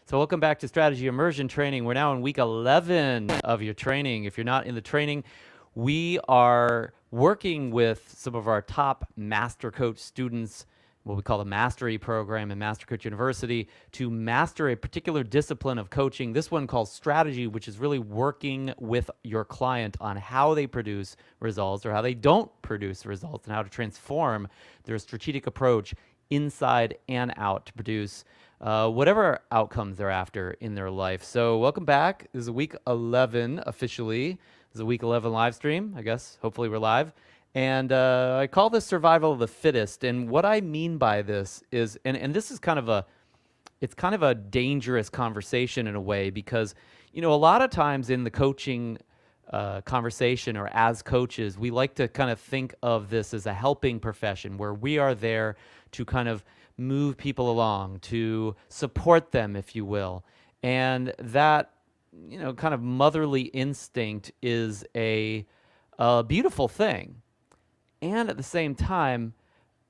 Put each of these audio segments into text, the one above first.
So welcome back to Strategy Immersion Training. We're now in week 11 of your training. If you're not in the training, we are working with some of our top Master Coach students, what we call the Mastery Program in Master Coach University, to master a particular discipline of coaching. This one called Strategy, which is really working with your client on how they produce results or how they don't produce results and how to transform their strategic approach inside and out to produce whatever outcomes they're after in their life. So welcome back. This is week 11 officially. This is a week 11 live stream, I guess. Hopefully we're live. And I call this survival of the fittest. And what I mean by this is, and this is it's kind of a dangerous conversation in a way, because, you know, a lot of times in the coaching conversation or as coaches, we like to kind of think of this as a helping profession where we are there to kind of move people along, to support them, if you will. And that, you know, kind of motherly instinct is a beautiful thing. And at the same time,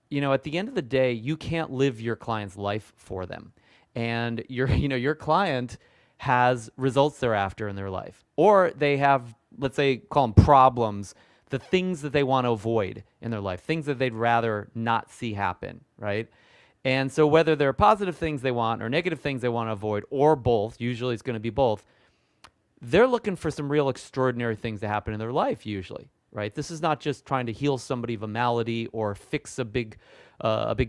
you know, at the end of the day, you can't live your client's life for them. And your client has results they're after in their life. Or they have, let's say, call them problems, the things that they want to avoid in their life, things that they'd rather not see happen, right? And so whether they're positive things they want or negative things they want to avoid, or both, usually it's going to be both, they're looking for some real extraordinary things to happen in their life usually, right? This is not just trying to heal somebody of a malady or fix a big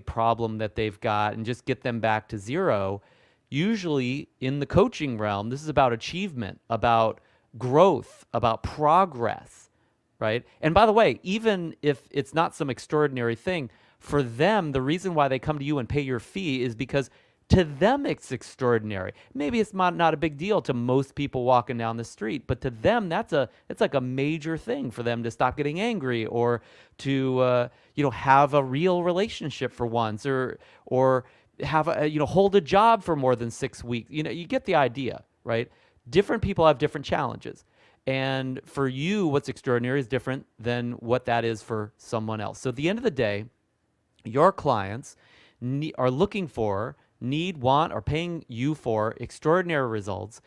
problem that they've got and just get them back to zero. Usually in the coaching realm, this is about achievement, about growth, about progress, right? And by the way, even if it's not some extraordinary thing, for them, the reason why they come to you and pay your fee is because to them it's extraordinary. Maybe it's not a big deal to most people walking down the street, but to them it's like a major thing for them to stop getting angry or to have a real relationship for once, or have hold a job for more than 6 weeks. You know, you get the idea, right? Different people have different challenges. And for you, what's extraordinary is different than what that is for someone else. So at the end of the day, your clients are looking for, want, or paying you for extraordinary results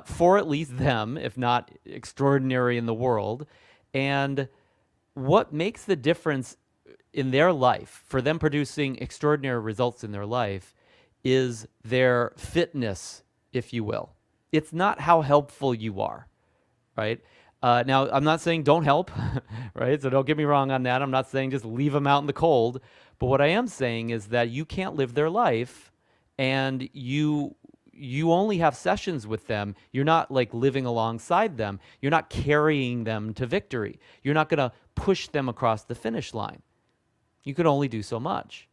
for at least them, if not extraordinary in the world. And what makes the difference in their life, for them producing extraordinary results in their life, is their fitness, if you will. It's not how helpful you are, right? Now, I'm not saying don't help, right? So don't get me wrong on that. I'm not saying just leave them out in the cold. But what I am saying is that you can't live their life, and you only have sessions with them. You're not like living alongside them. You're not carrying them to victory. You're not going to push them across the finish line. You can only do so much.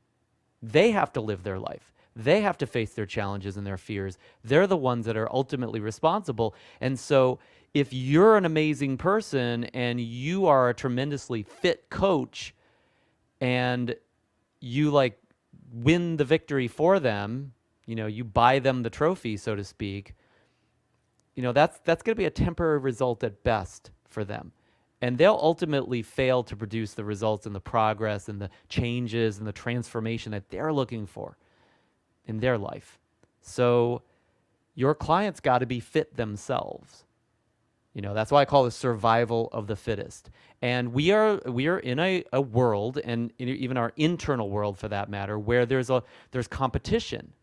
They have to live their life. They have to face their challenges and their fears. They're the ones that are ultimately responsible. And so if you're an amazing person and you are a tremendously fit coach and you like win the victory for them, you buy them the trophy, so to speak, that's going to be a temporary result at best for them. And they'll ultimately fail to produce the results and the progress and the changes and the transformation that they're looking for in their life. So your clients got to be fit themselves. That's why I call it survival of the fittest. And we are in a world, and even our internal world for that matter, where there's competition.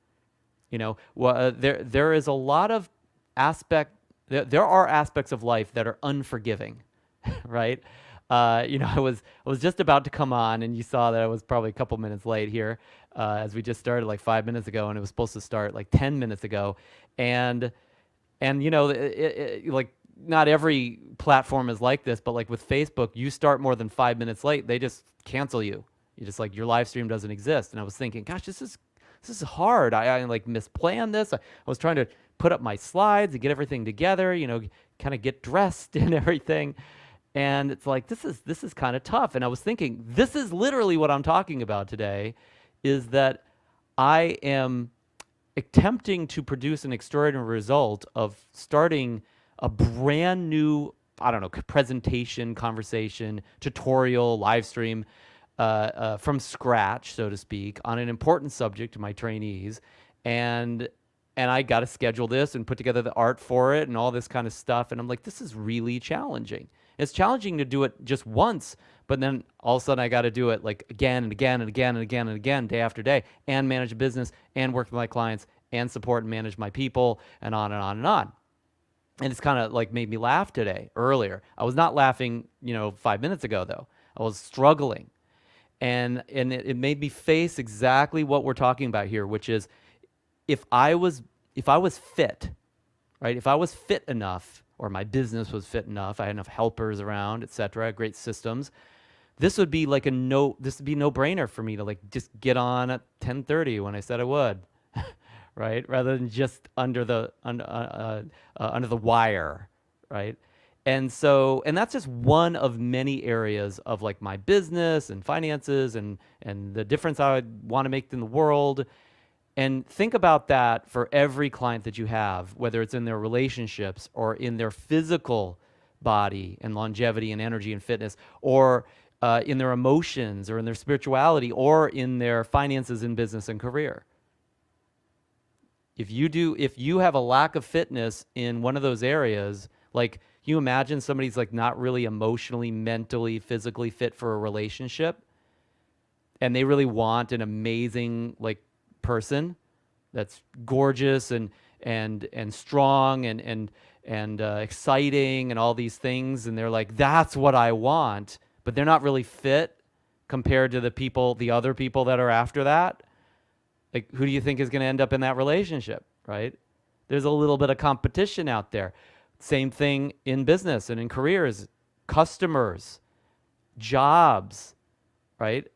There is a lot of there are aspects of life that are unforgiving, right? I was just about to come on, and you saw that I was probably a couple minutes late here, as we just started like 5 minutes ago, and it was supposed to start like 10 minutes ago, and like, not every platform is like this, but like with Facebook, you start more than 5 minutes late, they just cancel you. You just like, your live stream doesn't exist. And I was thinking, gosh, this is hard. I like misplanned this. I was trying to put up my slides and get everything together, kind of get dressed and everything. And it's like, this is kind of tough. And I was thinking, this is literally what I'm talking about today, is that I am attempting to produce an extraordinary result of starting a brand new, presentation, conversation, tutorial, live stream from scratch, so to speak, on an important subject to my trainees. And and I got to schedule this and put together the art for it and all this kind of stuff. And I'm like, this is really challenging. It's challenging to do it just once, but then all of a sudden I got to do it like again and again and again and again and again, day after day, and manage a business and work with my clients and support and manage my people and on and on and on. And it's kind of like made me laugh today earlier. I was not laughing, 5 minutes ago though. I was struggling. And it made me face exactly what we're talking about here, which is if I was fit, right? If I was fit enough, or my business was fit enough, I had enough helpers around, etc., great systems, this would be like this would be no brainer for me to like just get on at 10:30 when I said I would, right? Rather than just under the wire, right? And that's just one of many areas of like my business and finances and the difference I would want to make in the world. And think about that for every client that you have, whether it's in their relationships or in their physical body and longevity and energy and fitness, or in their emotions or in their spirituality or in their finances and business and career. If you have a lack of fitness in one of those areas, like you imagine somebody's like not really emotionally, mentally, physically fit for a relationship, and they really want an amazing like person that's gorgeous and strong and exciting and all these things, and they're like, that's what I want, but they're not really fit compared to the other people that are after that. Like, who do you think is going to end up in that relationship, right? There's a little bit of competition out there. Same thing in business and in careers, customers, jobs, right?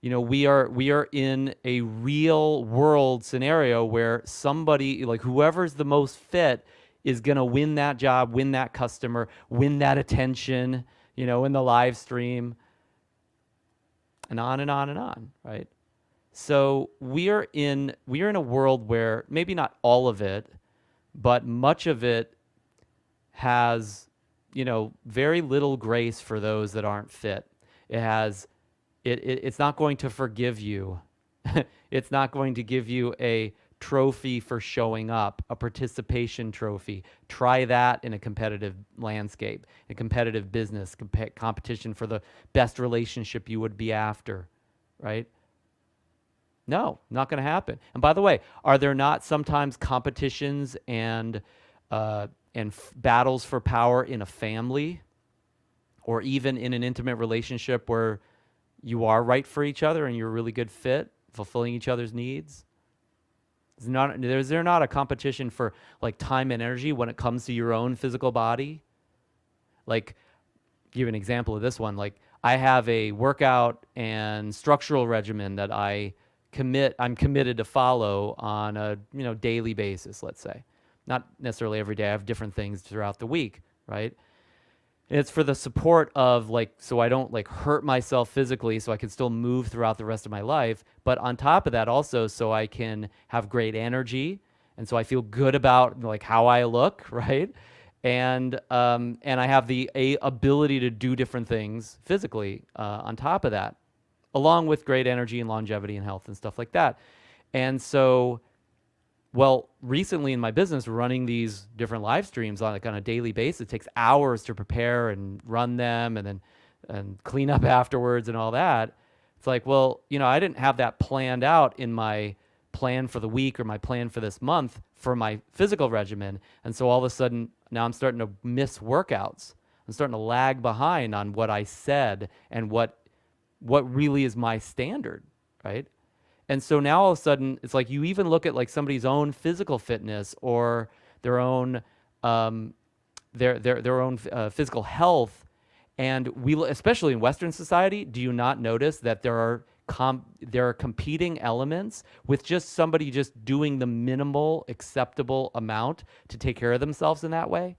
We are in a real world scenario where somebody, like whoever's the most fit, is going to win that job, win that customer, win that attention, in the live stream, and on and on and on, right? So we are in a world where maybe not all of it, but much of it has, very little grace for those that aren't fit. It's not going to forgive you. It's not going to give you a trophy for showing up, a participation trophy. Try that in a competitive landscape, a competitive business, competition for the best relationship you would be after, right? No, not going to happen. And by the way, are there not sometimes competitions and battles for power in a family, or even in an intimate relationship where you are right for each other and you're a really good fit, fulfilling each other's needs? Is there not a competition for like time and energy when it comes to your own physical body? Like, give you an example of this one. Like, I have a workout and structural regimen that I'm committed to follow on a daily basis, let's say. Not necessarily every day. I have different things throughout the week, right? And it's for the support of so I don't hurt myself physically, so I can still move throughout the rest of my life. But on top of that, also so I can have great energy, and so I feel good about how I look, right? And I have the ability to do different things physically on top of that, along with great energy and longevity and health and stuff like that. And so, recently in my business, running these different live streams on a daily basis, it takes hours to prepare and run them and clean up afterwards and all that. It's like, I didn't have that planned out in my plan for the week or my plan for this month for my physical regimen. And so all of a sudden, now I'm starting to miss workouts. I'm starting to lag behind on what I said and what really is my standard, right? And so now all of a sudden, it's like you even look at somebody's own physical fitness or their own physical health, and especially in Western society, do you not notice that there are competing elements with just somebody just doing the minimal acceptable amount to take care of themselves in that way?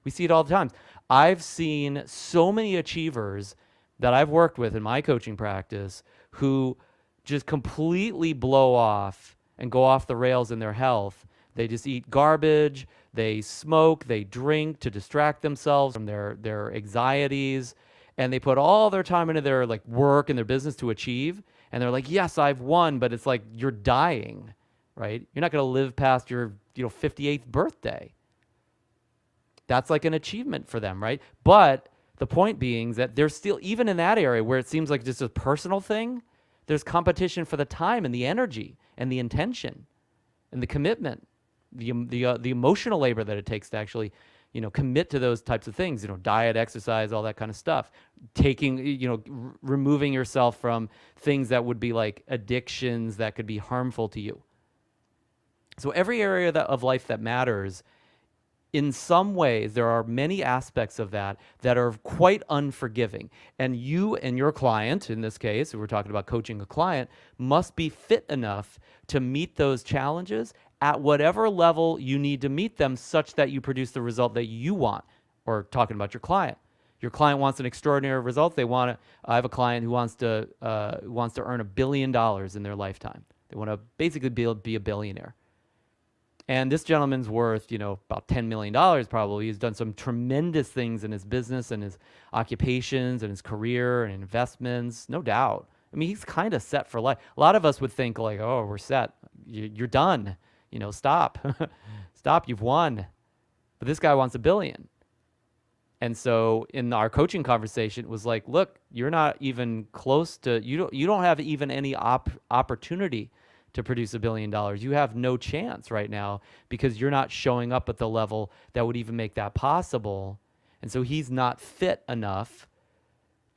We see it all the time. I've seen so many achievers that I've worked with in my coaching practice who just completely blow off and go off the rails in their health. They just eat garbage, they smoke, they drink to distract themselves from their anxieties, and they put all their time into their work and their business to achieve, and they're like, yes, I've won, but it's like you're dying, right? You're not going to live past your 58th birthday. That's like an achievement for them, right? But the point being that there's still, even in that area where it seems like just a personal thing, there's competition for the time and the energy and the intention and the commitment, the emotional labor that it takes to actually, commit to those types of things, diet, exercise, all that kind of stuff, taking, removing yourself from things that would be like addictions that could be harmful to you. So every area of life that matters, in some ways, there are many aspects of that are quite unforgiving. And you and your client, in this case, we're talking about coaching a client, must be fit enough to meet those challenges at whatever level you need to meet them such that you produce the result that you want. Or talking about your client. Your client wants an extraordinary result. I have a client who wants to earn $1 billion in their lifetime. They want to basically be a billionaire. And this gentleman's worth, about $10 million probably. He's done some tremendous things in his business and his occupations and his career and investments, no doubt. I mean, he's kind of set for life. A lot of us would think like, oh, we're set. You're done. Stop. Stop, you've won. But this guy wants $1 billion. And so in our coaching conversation, it was like, look, you're not even close to, you don't have even any opportunity to produce $1 billion. You have no chance right now because you're not showing up at the level that would even make that possible. And so he's not fit enough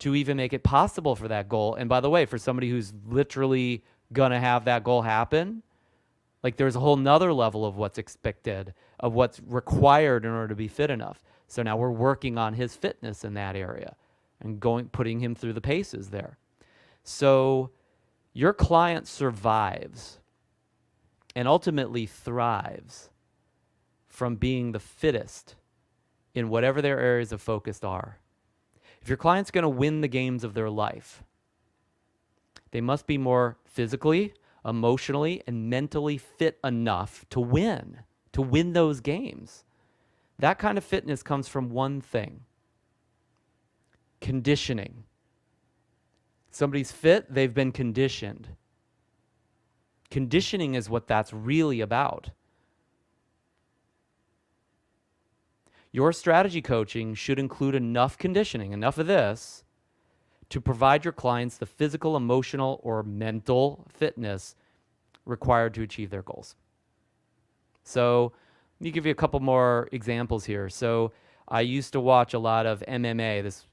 to even make it possible for that goal. And by the way, for somebody who's literally going to have that goal happen, like there's a whole nother level of what's expected, of what's required in order to be fit enough. So now we're working on his fitness in that area and putting him through the paces there. So your client survives and ultimately thrives from being the fittest in whatever their areas of focus are. If your client's going to win the games of their life, they must be more physically, emotionally, and mentally fit enough to win those games. That kind of fitness comes from one thing: conditioning. Somebody's fit, they've been conditioned. Conditioning is what that's really about. Your strategy coaching should include enough conditioning, enough of this, to provide your clients the physical, emotional, or mental fitness required to achieve their goals. So let me give you a couple more examples here. So I used to watch a lot of MMA, this,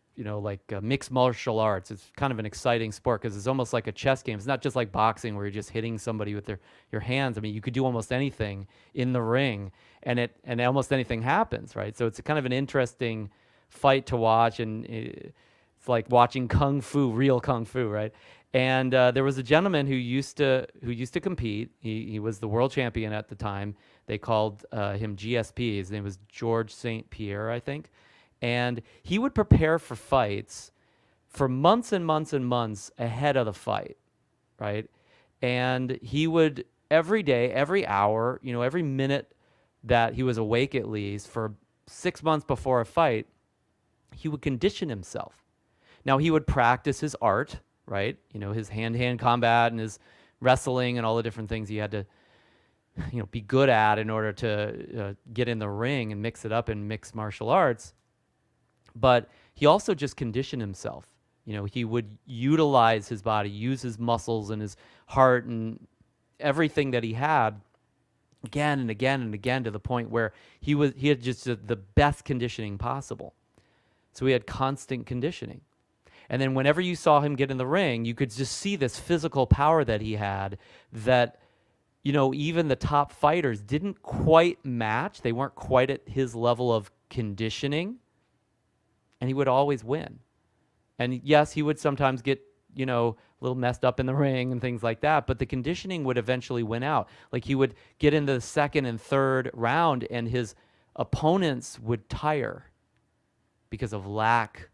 mixed martial arts. It's kind of an exciting sport because it's almost like a chess game. It's not just like boxing where you're just hitting somebody with your hands. I mean, you could do almost anything in the ring and almost anything happens, right? So it's a kind of an interesting fight to watch, and it's like watching kung fu, real kung fu, right? And there was a gentleman who used to compete. He was the world champion at the time. They called him GSP. His name was George St. Pierre, I think. And he would prepare for fights for months and months and months ahead of the fight, right? And he would every day, every hour, every minute that he was awake at least for 6 months before a fight, he would condition himself. Now, he would practice his art, right? His hand-to-hand combat and his wrestling and all the different things he had to, be good at in order to get in the ring and mix it up in mixed martial arts. But he also just conditioned himself. He would utilize his body, use his muscles and his heart and everything that he had again and again and again, to the point where he had just the best conditioning possible. So he had constant conditioning. And then whenever you saw him get in the ring, you could just see this physical power that he had that, even the top fighters didn't quite match. They weren't quite at his level of conditioning. And he would always win. And yes, he would sometimes get, a little messed up in the ring and things like that, but the conditioning would eventually win out. Like he would get into the second and third round and his opponents would tire because of lack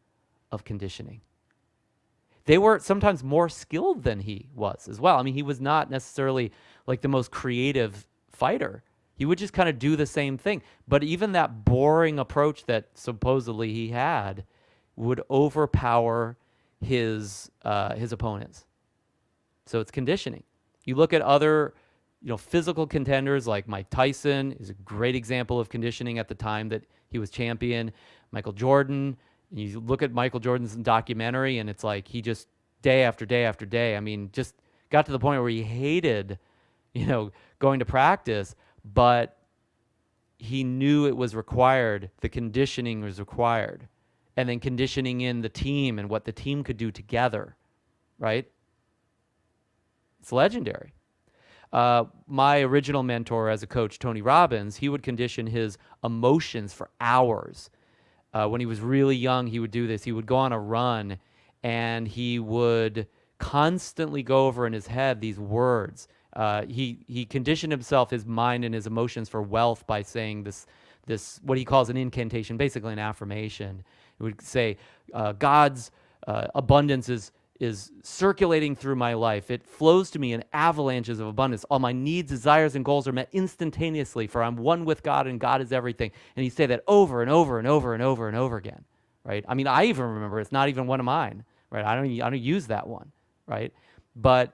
of conditioning. They were sometimes more skilled than he was as well. I mean, he was not necessarily like the most creative fighter. He would just kind of do the same thing. But even that boring approach that supposedly he had would overpower his opponents. So it's conditioning. You look at other physical contenders like Mike Tyson is a great example of conditioning at the time that he was champion. Michael Jordan, you look at Michael Jordan's documentary, and it's like he just day after day after day, I mean, just got to the point where he hated, going to practice, but he knew it was required. The conditioning was required. And then conditioning in the team and what the team could do together, right? It's legendary. My original mentor as a coach, Tony Robbins, he would condition his emotions for hours. When he was really young, he would do this. He would go on a run, and he would constantly go over in his head these words. He conditioned himself, his mind and his emotions for wealth by saying this what he calls an incantation, basically an affirmation. He would say, God's abundance is circulating through my life. It flows to me in avalanches of abundance. All my needs, desires, and goals are met instantaneously, for I'm one with God, and God is everything. And he'd say that over and over and over and over and over again, right? I mean, I even remember, it's not even one of mine, right? I don't use that one, right? But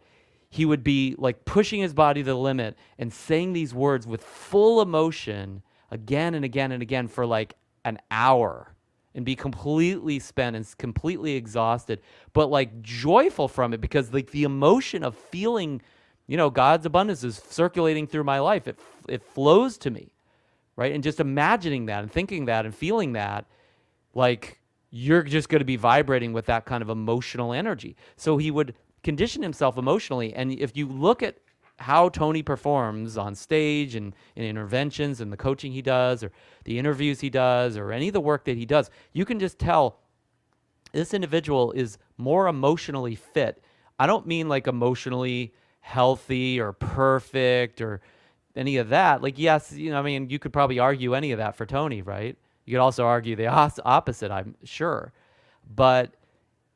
he would be like pushing his body to the limit and saying these words with full emotion again and again and again for like an hour, and be completely spent and completely exhausted, but like joyful from it, because like the emotion of feeling, God's abundance is circulating through my life. It flows to me, right? And just imagining that and thinking that and feeling that, like you're just going to be vibrating with that kind of emotional energy. So he would condition himself emotionally. And if you look at how Tony performs on stage and in interventions and the coaching he does, or the interviews he does, or any of the work that he does, you can just tell this individual is more emotionally fit. I don't mean like emotionally healthy or perfect or any of that. Like, yes, you could probably argue any of that for Tony, right? You could also argue the opposite, I'm sure. But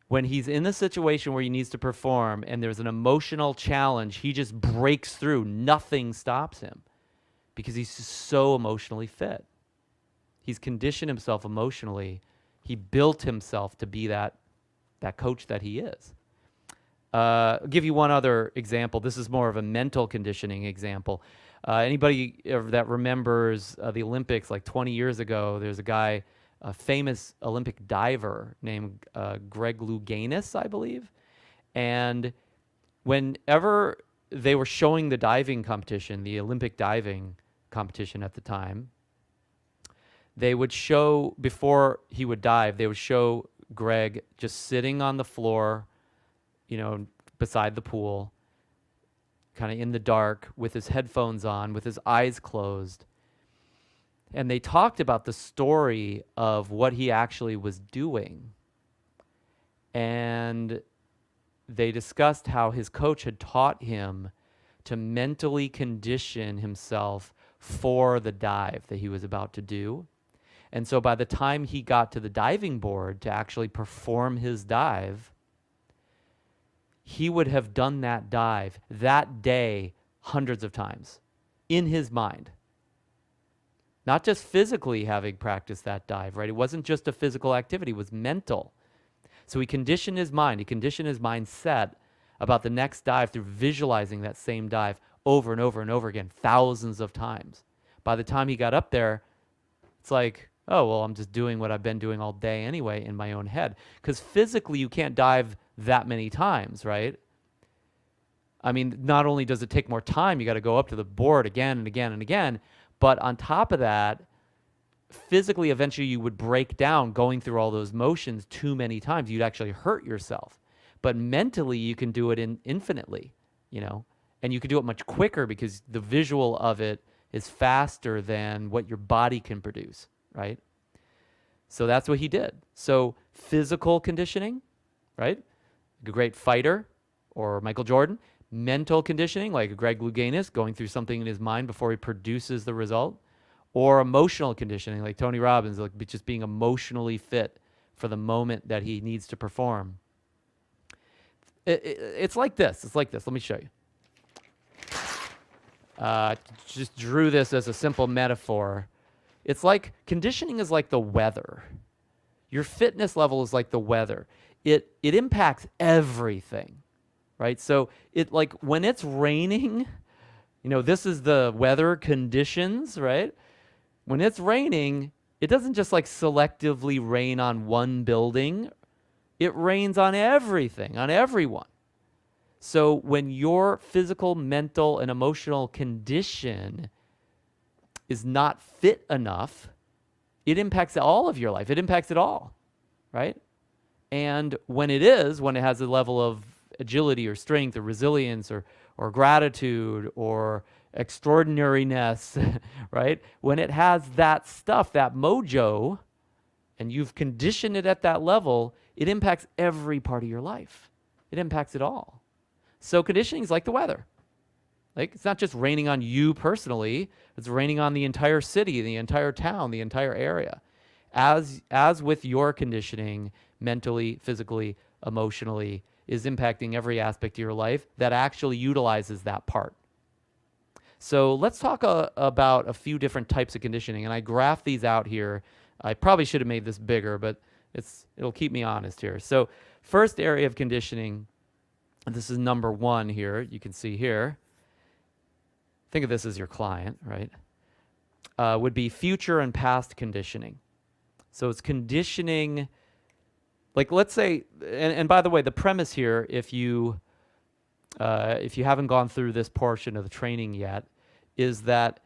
when he's in the situation where he needs to perform and there's an emotional challenge, he just breaks through. Nothing stops him because he's just so emotionally fit. He's conditioned himself emotionally. He built himself to be that coach that he is. I'll give you one other example. This is more of a mental conditioning example. Anybody that remembers the Olympics like 20 years ago, there's a guy, a famous Olympic diver named Greg Louganis, I believe. And whenever they were showing the diving competition, the Olympic diving competition at the time, they would show, before he would dive, they would show Greg just sitting on the floor, beside the pool, kind of in the dark, with his headphones on, with his eyes closed. And they talked about the story of what he actually was doing. And they discussed how his coach had taught him to mentally condition himself for the dive that he was about to do. And so by the time he got to the diving board to actually perform his dive, he would have done that dive that day hundreds of times in his mind. Not just physically having practiced that dive, right? It wasn't just a physical activity, it was mental. So he conditioned his mind, he conditioned his mindset about the next dive through visualizing that same dive over and over and over again, thousands of times. By the time he got up there, it's like, oh, well, I'm just doing what I've been doing all day anyway in my own head. Because physically you can't dive that many times, right? I mean, not only does it take more time, you got to go up to the board again and again and again, but on top of that, physically, eventually you would break down going through all those motions too many times. You'd actually hurt yourself. But mentally, you can do it infinitely, and you can do it much quicker because the visual of it is faster than what your body can produce, right? So that's what he did. So physical conditioning, right? A great fighter, or Michael Jordan. Mental conditioning, like Greg Louganis, going through something in his mind before he produces the result. Or emotional conditioning, like Tony Robbins, like just being emotionally fit for the moment that he needs to perform. It's like this. It's like this. Let me show you. Just drew this as a simple metaphor. It's like conditioning is like the weather. Your fitness level is like the weather. It impacts everything, right? So it, like when it's raining, This is the weather conditions, right? When it's raining, it doesn't just like selectively rain on one building. It rains on everything, on everyone. So when your physical, mental, and emotional condition is not fit enough, it impacts all of your life. It impacts it all, right? And when it has a level of agility or strength or resilience or gratitude or extraordinariness, right? When it has that stuff, that mojo, and you've conditioned it at that level, it impacts every part of your life. It impacts it all. So conditioning is like the weather. Like, it's not just raining on you personally, it's raining on the entire city, the entire town, the entire area. As with your conditioning, mentally, physically, emotionally, is impacting every aspect of your life that actually utilizes that part. So let's talk about a few different types of conditioning, and I graphed these out here. I probably should have made this bigger, but it'll keep me honest here. So first area of conditioning, and this is number 1 here, you can see here. Think of this as your client, right? Would be future and past conditioning. So it's conditioning, like let's say, and by the way, the premise here, if you haven't gone through this portion of the training yet, is that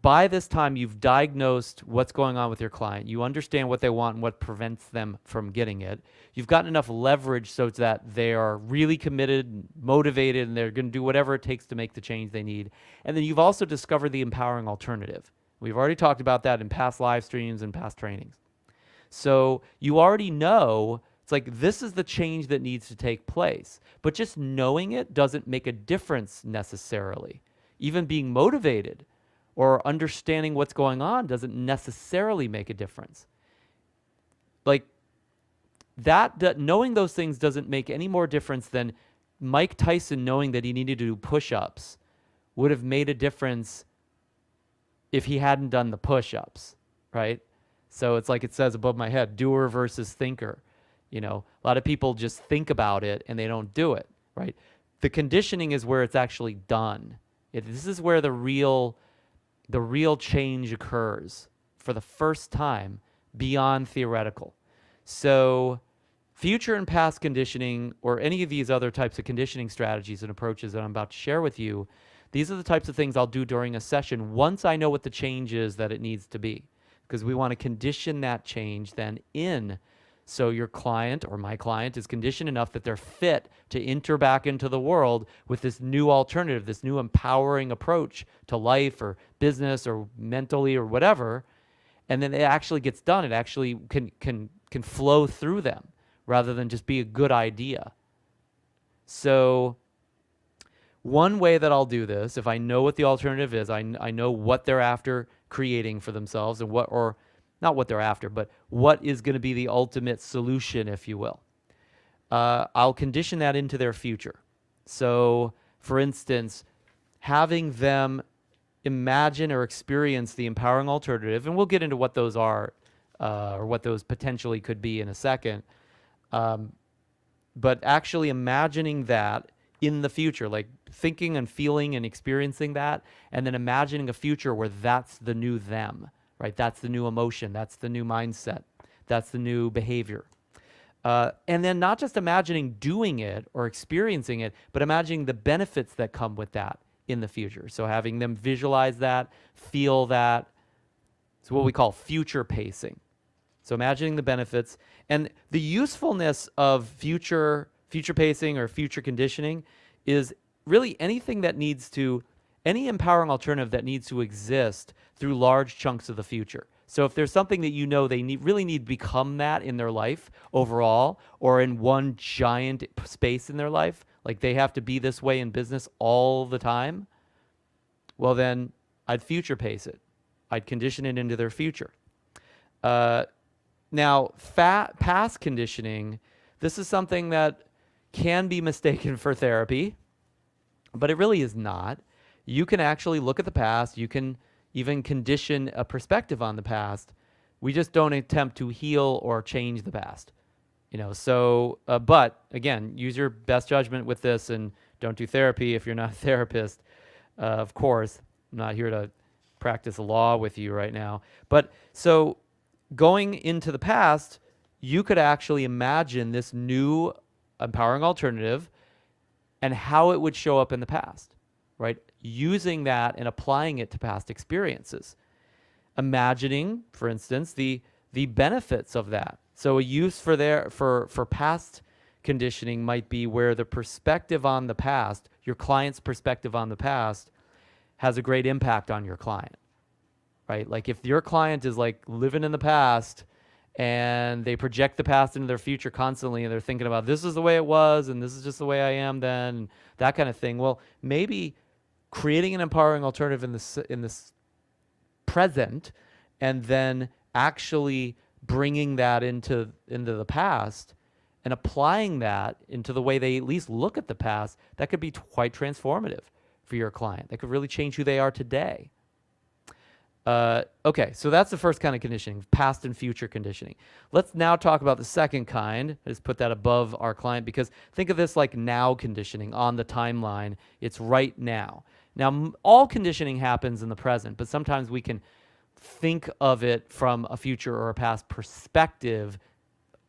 by this time you've diagnosed what's going on with your client, you understand what they want and what prevents them from getting it. You've gotten enough leverage so that they are really committed, motivated, and they're going to do whatever it takes to make the change they need. And then you've also discovered the empowering alternative. We've already talked about that in past live streams and past trainings. So you already know, it's like this is the change that needs to take place. But just knowing it doesn't make a difference necessarily. Even being motivated or understanding what's going on doesn't necessarily make a difference. Like that knowing those things doesn't make any more difference than Mike Tyson knowing that he needed to do push-ups would have made a difference if he hadn't done the push-ups, right? So it's like it says above my head, doer versus thinker. A lot of people just think about it and they don't do it, right? The conditioning is where it's actually done. This is where the real change occurs for the first time beyond theoretical. So future and past conditioning, or any of these other types of conditioning strategies and approaches that I'm about to share with you, these are the types of things I'll do during a session once I know what the change is that it needs to be, because we want to condition that change then in. So your client or my client is conditioned enough that they're fit to enter back into the world with this new alternative, this new empowering approach to life or business or mentally or whatever. And then it actually gets done. It actually can flow through them rather than just be a good idea. So one way that I'll do this, if I know what the alternative is, I know what they're after creating for themselves and not what they're after, but what is going to be the ultimate solution, if you will. I'll condition that into their future. So, for instance, having them imagine or experience the empowering alternative, and we'll get into what those are or what those potentially could be in a second, but actually imagining that in the future, like thinking and feeling and experiencing that, and then imagining a future where that's the new them. Right? That's the new emotion. That's the new mindset. That's the new behavior. And then not just imagining doing it or experiencing it, but imagining the benefits that come with that in the future. So having them visualize that, feel that. It's what we call future pacing. So imagining the benefits. And the usefulness of future pacing or future conditioning is really anything that needs to, any empowering alternative that needs to exist through large chunks of the future. So if there's something that they really need to become that in their life overall, or in one giant space in their life, like they have to be this way in business all the time, well then I'd future pace it. I'd condition it into their future. Now, past conditioning, this is something that can be mistaken for therapy, but it really is not. You can actually look at the past. You can even condition a perspective on the past. We just don't attempt to heal or change the past. So, but again, use your best judgment with this and don't do therapy if you're not a therapist. Of course, I'm not here to practice law with you right now. But so going into the past, you could actually imagine this new empowering alternative and how it would show up in the past, right? Using that and applying it to past experiences. Imagining, for instance, the benefits of that. So a use for past conditioning might be where the perspective on the past, your client's perspective on the past, has a great impact on your client, right? Like if your client is like living in the past and they project the past into their future constantly and they're thinking about this is the way it was and this is just the way I am then, that kind of thing. Well, maybe creating an empowering alternative in this present and then actually bringing that into the past and applying that into the way they at least look at the past, that could be quite transformative for your client. That could really change who they are today. Okay, so that's the first kind of conditioning, past and future conditioning. Let's now talk about the second kind. I just put that above our client because think of this like now conditioning on the timeline. It's right now. Now, all conditioning happens in the present, but sometimes we can think of it from a future or a past perspective.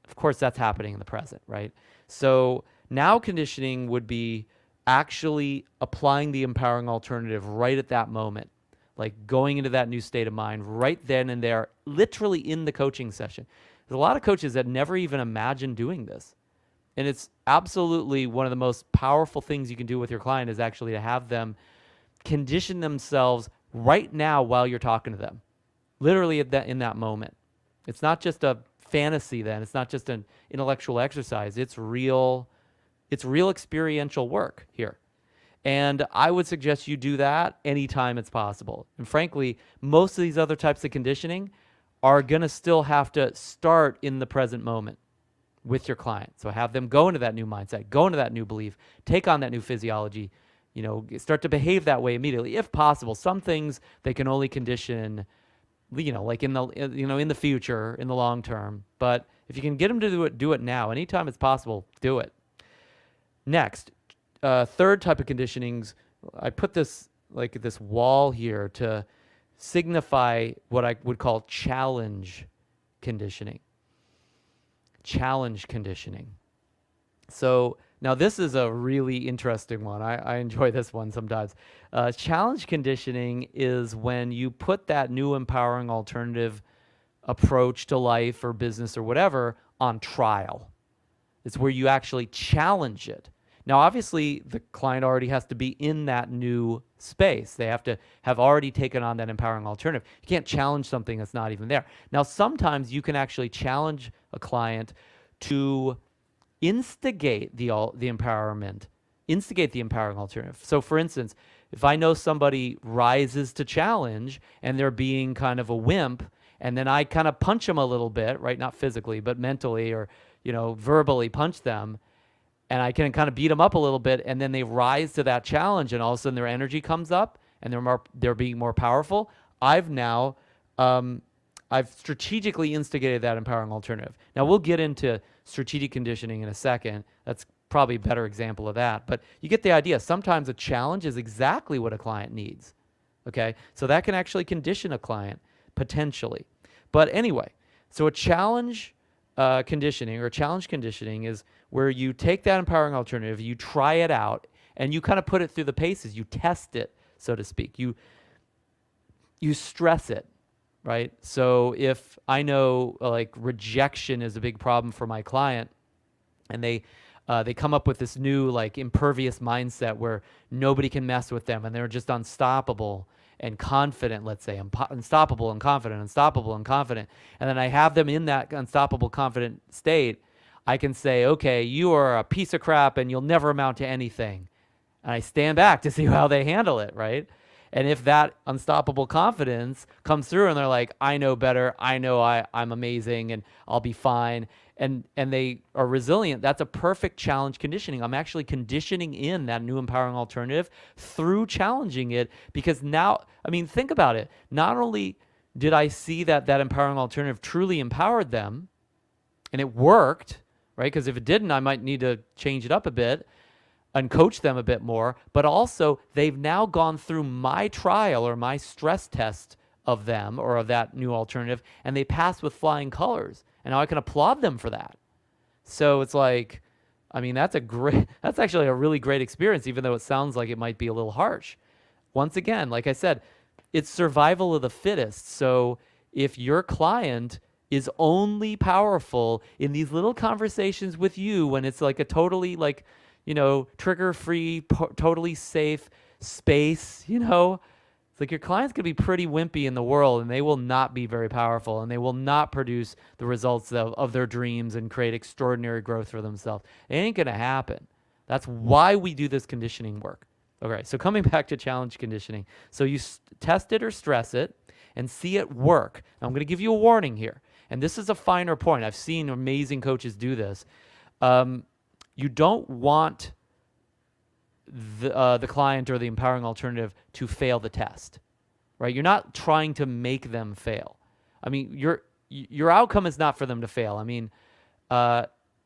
Of course, that's happening in the present, right? So now conditioning would be actually applying the empowering alternative right at that moment, like going into that new state of mind right then and there, literally in the coaching session. There's a lot of coaches that never even imagine doing this. And it's absolutely one of the most powerful things you can do with your client is actually to have them condition themselves right now while you're talking to them, literally in that moment. It's not just a fantasy then. It's not just an intellectual exercise. It's real experiential work here. And I would suggest you do that anytime it's possible. And frankly, most of these other types of conditioning are going to still have to start in the present moment with your client. So have them go into that new mindset, go into that new belief, take on that new physiology, start to behave that way immediately, if possible. Some things they can only condition, like in the future, in the long term. But if you can get them to do it now, anytime it's possible, do it. Next, third type of conditionings, I put this like this wall here to signify what I would call challenge conditioning. Challenge conditioning. So now this is a really interesting one. I enjoy this one sometimes. Challenge conditioning is when you put that new empowering alternative approach to life or business or whatever on trial. It's where you actually challenge it. Now, obviously, the client already has to be in that new space. They have to have already taken on that empowering alternative. You can't challenge something that's not even there. Now, sometimes you can actually challenge a client to instigate the empowerment, instigate the empowering alternative. So, for instance, if I know somebody rises to challenge and they're being kind of a wimp, and then I kind of punch them a little bit, right? Not physically, but mentally or, verbally punch them, and I can kind of beat them up a little bit, and then they rise to that challenge, and all of a sudden their energy comes up, and they're being more powerful. I've strategically instigated that empowering alternative. Now we'll get into strategic conditioning in a second. That's probably a better example of that, but you get the idea. Sometimes a challenge is exactly what a client needs. Okay, so that can actually condition a client potentially. But anyway, so a challenge conditioning or challenge conditioning is where you take that empowering alternative, you try it out, and you kind of put it through the paces. You test it, so to speak. You stress it, right? So if I know like rejection is a big problem for my client, and they come up with this new like impervious mindset where nobody can mess with them, and they're just unstoppable and confident, let's say, unstoppable and confident, unstoppable and confident. And then I have them in that unstoppable, confident state. I can say, okay, you are a piece of crap and you'll never amount to anything. And I stand back to see how they handle it, right? And if that unstoppable confidence comes through and they're like, I know better, I know I'm amazing and I'll be fine, and they are resilient, that's a perfect challenge conditioning. I'm actually conditioning in that new empowering alternative through challenging it, because now, think about it. Not only did I see that empowering alternative truly empowered them and it worked, right? Because if it didn't, I might need to change it up a bit. and coach them a bit more, but also they've now gone through my trial or my stress test of them or of that new alternative, and they passed with flying colors. And now I can applaud them for that. So it's like, I mean, that's actually a really great experience, even though it sounds like it might be a little harsh. Once again, like I said, it's survival of the fittest. So if your client is only powerful in these little conversations with you when it's like a totally like, trigger-free, totally safe space, it's like your client's going to be pretty wimpy in the world, and they will not be very powerful, and they will not produce the results of their dreams and create extraordinary growth for themselves. It ain't going to happen. That's why we do this conditioning work. Okay, so coming back to challenge conditioning. So you test it or stress it and see it work. Now, I'm going to give you a warning here, and this is a finer point. I've seen amazing coaches do this. You don't want the client or the empowering alternative to fail the test, right? You're not trying to make them fail. I mean, your outcome is not for them to fail. I mean,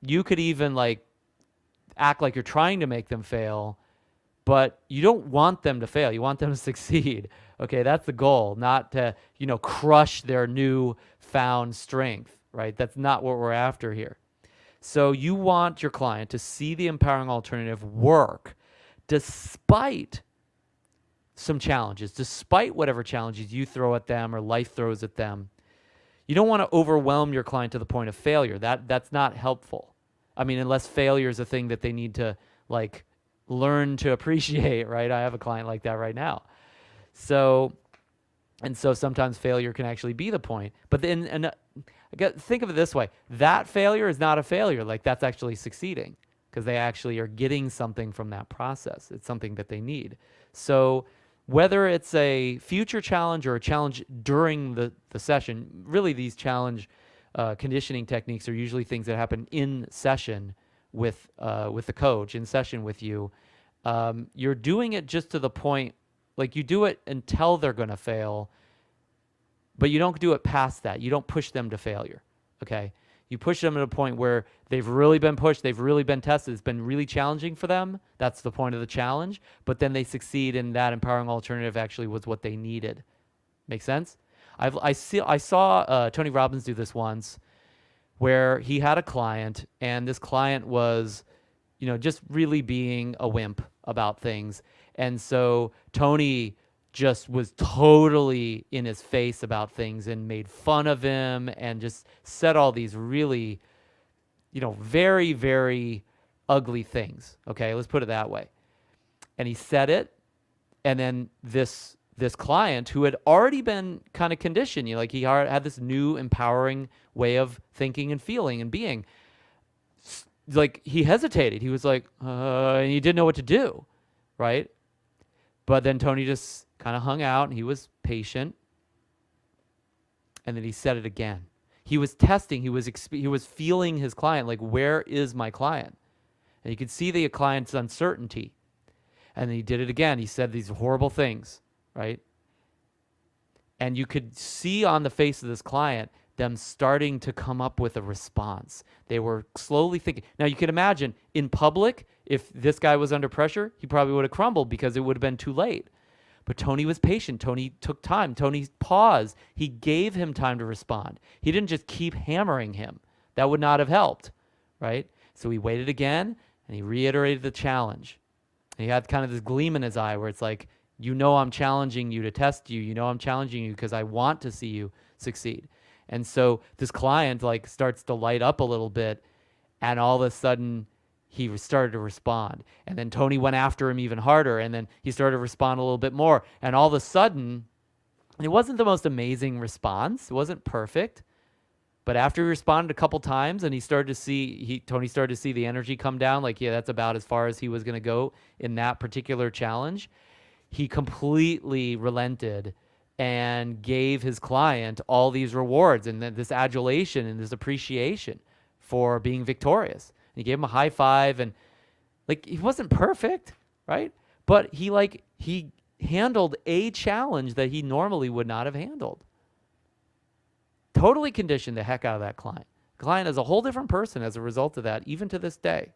you could even like act like you're trying to make them fail, but you don't want them to fail. You want them to succeed. Okay, that's the goal, not to, crush their newfound strength, right? That's not what we're after here. So you want your client to see the empowering alternative work despite some challenges, despite whatever challenges you throw at them or life throws at them. You don't want to overwhelm your client to the point of failure. That's not helpful. I mean, unless failure is a thing that they need to like learn to appreciate, right? I have a client like that right now. So sometimes failure can actually be the point. But then, think of it this way. That failure is not a failure. Like that's actually succeeding because they actually are getting something from that process. It's something that they need. So whether it's a future challenge or a challenge during the session, really these challenge conditioning techniques are usually things that happen in session with the coach, in session with you. You're doing it just to the point, like you do it until they're going to fail, but you don't do it past that. You don't push them to failure, okay? You push them to a point where they've really been pushed, they've really been tested, it's been really challenging for them. That's the point of the challenge, but then they succeed, and that empowering alternative actually was what they needed. Make sense? I saw Tony Robbins do this once, where he had a client, and this client was, just really being a wimp about things. And so Tony just was totally in his face about things and made fun of him and just said all these really, very, very ugly things. Okay, let's put it that way. And he said it, and then this client who had already been kind of conditioned, like he had this new empowering way of thinking and feeling and being, like he hesitated. He was like, and he didn't know what to do, right? But then Tony just kind of hung out and he was patient. And then he said it again. He was testing, he was feeling his client, like, where is my client? And you could see the client's uncertainty. And then he did it again. He said these horrible things, right? And you could see on the face of this client them starting to come up with a response. They were slowly thinking. Now you can imagine in public, if this guy was under pressure, he probably would have crumbled because it would have been too late. But Tony was patient. Tony took time. Tony paused. He gave him time to respond. He didn't just keep hammering him. That would not have helped, right? So he waited again, and he reiterated the challenge. And he had kind of this gleam in his eye where it's like, I'm challenging you to test you. I'm challenging you because I want to see you succeed. And so this client like starts to light up a little bit, and all of a sudden he started to respond. And then Tony went after him even harder, and then he started to respond a little bit more. And all of a sudden, it wasn't the most amazing response. It wasn't perfect. But after he responded a couple times and Tony started to see the energy come down, like, yeah, that's about as far as he was going to go in that particular challenge, he completely relented and gave his client all these rewards and this adulation and this appreciation for being victorious. And he gave him a high five, and like, he wasn't perfect, right? But he handled a challenge that he normally would not have handled. Totally conditioned the heck out of that client. The client is a whole different person as a result of that, even to this day.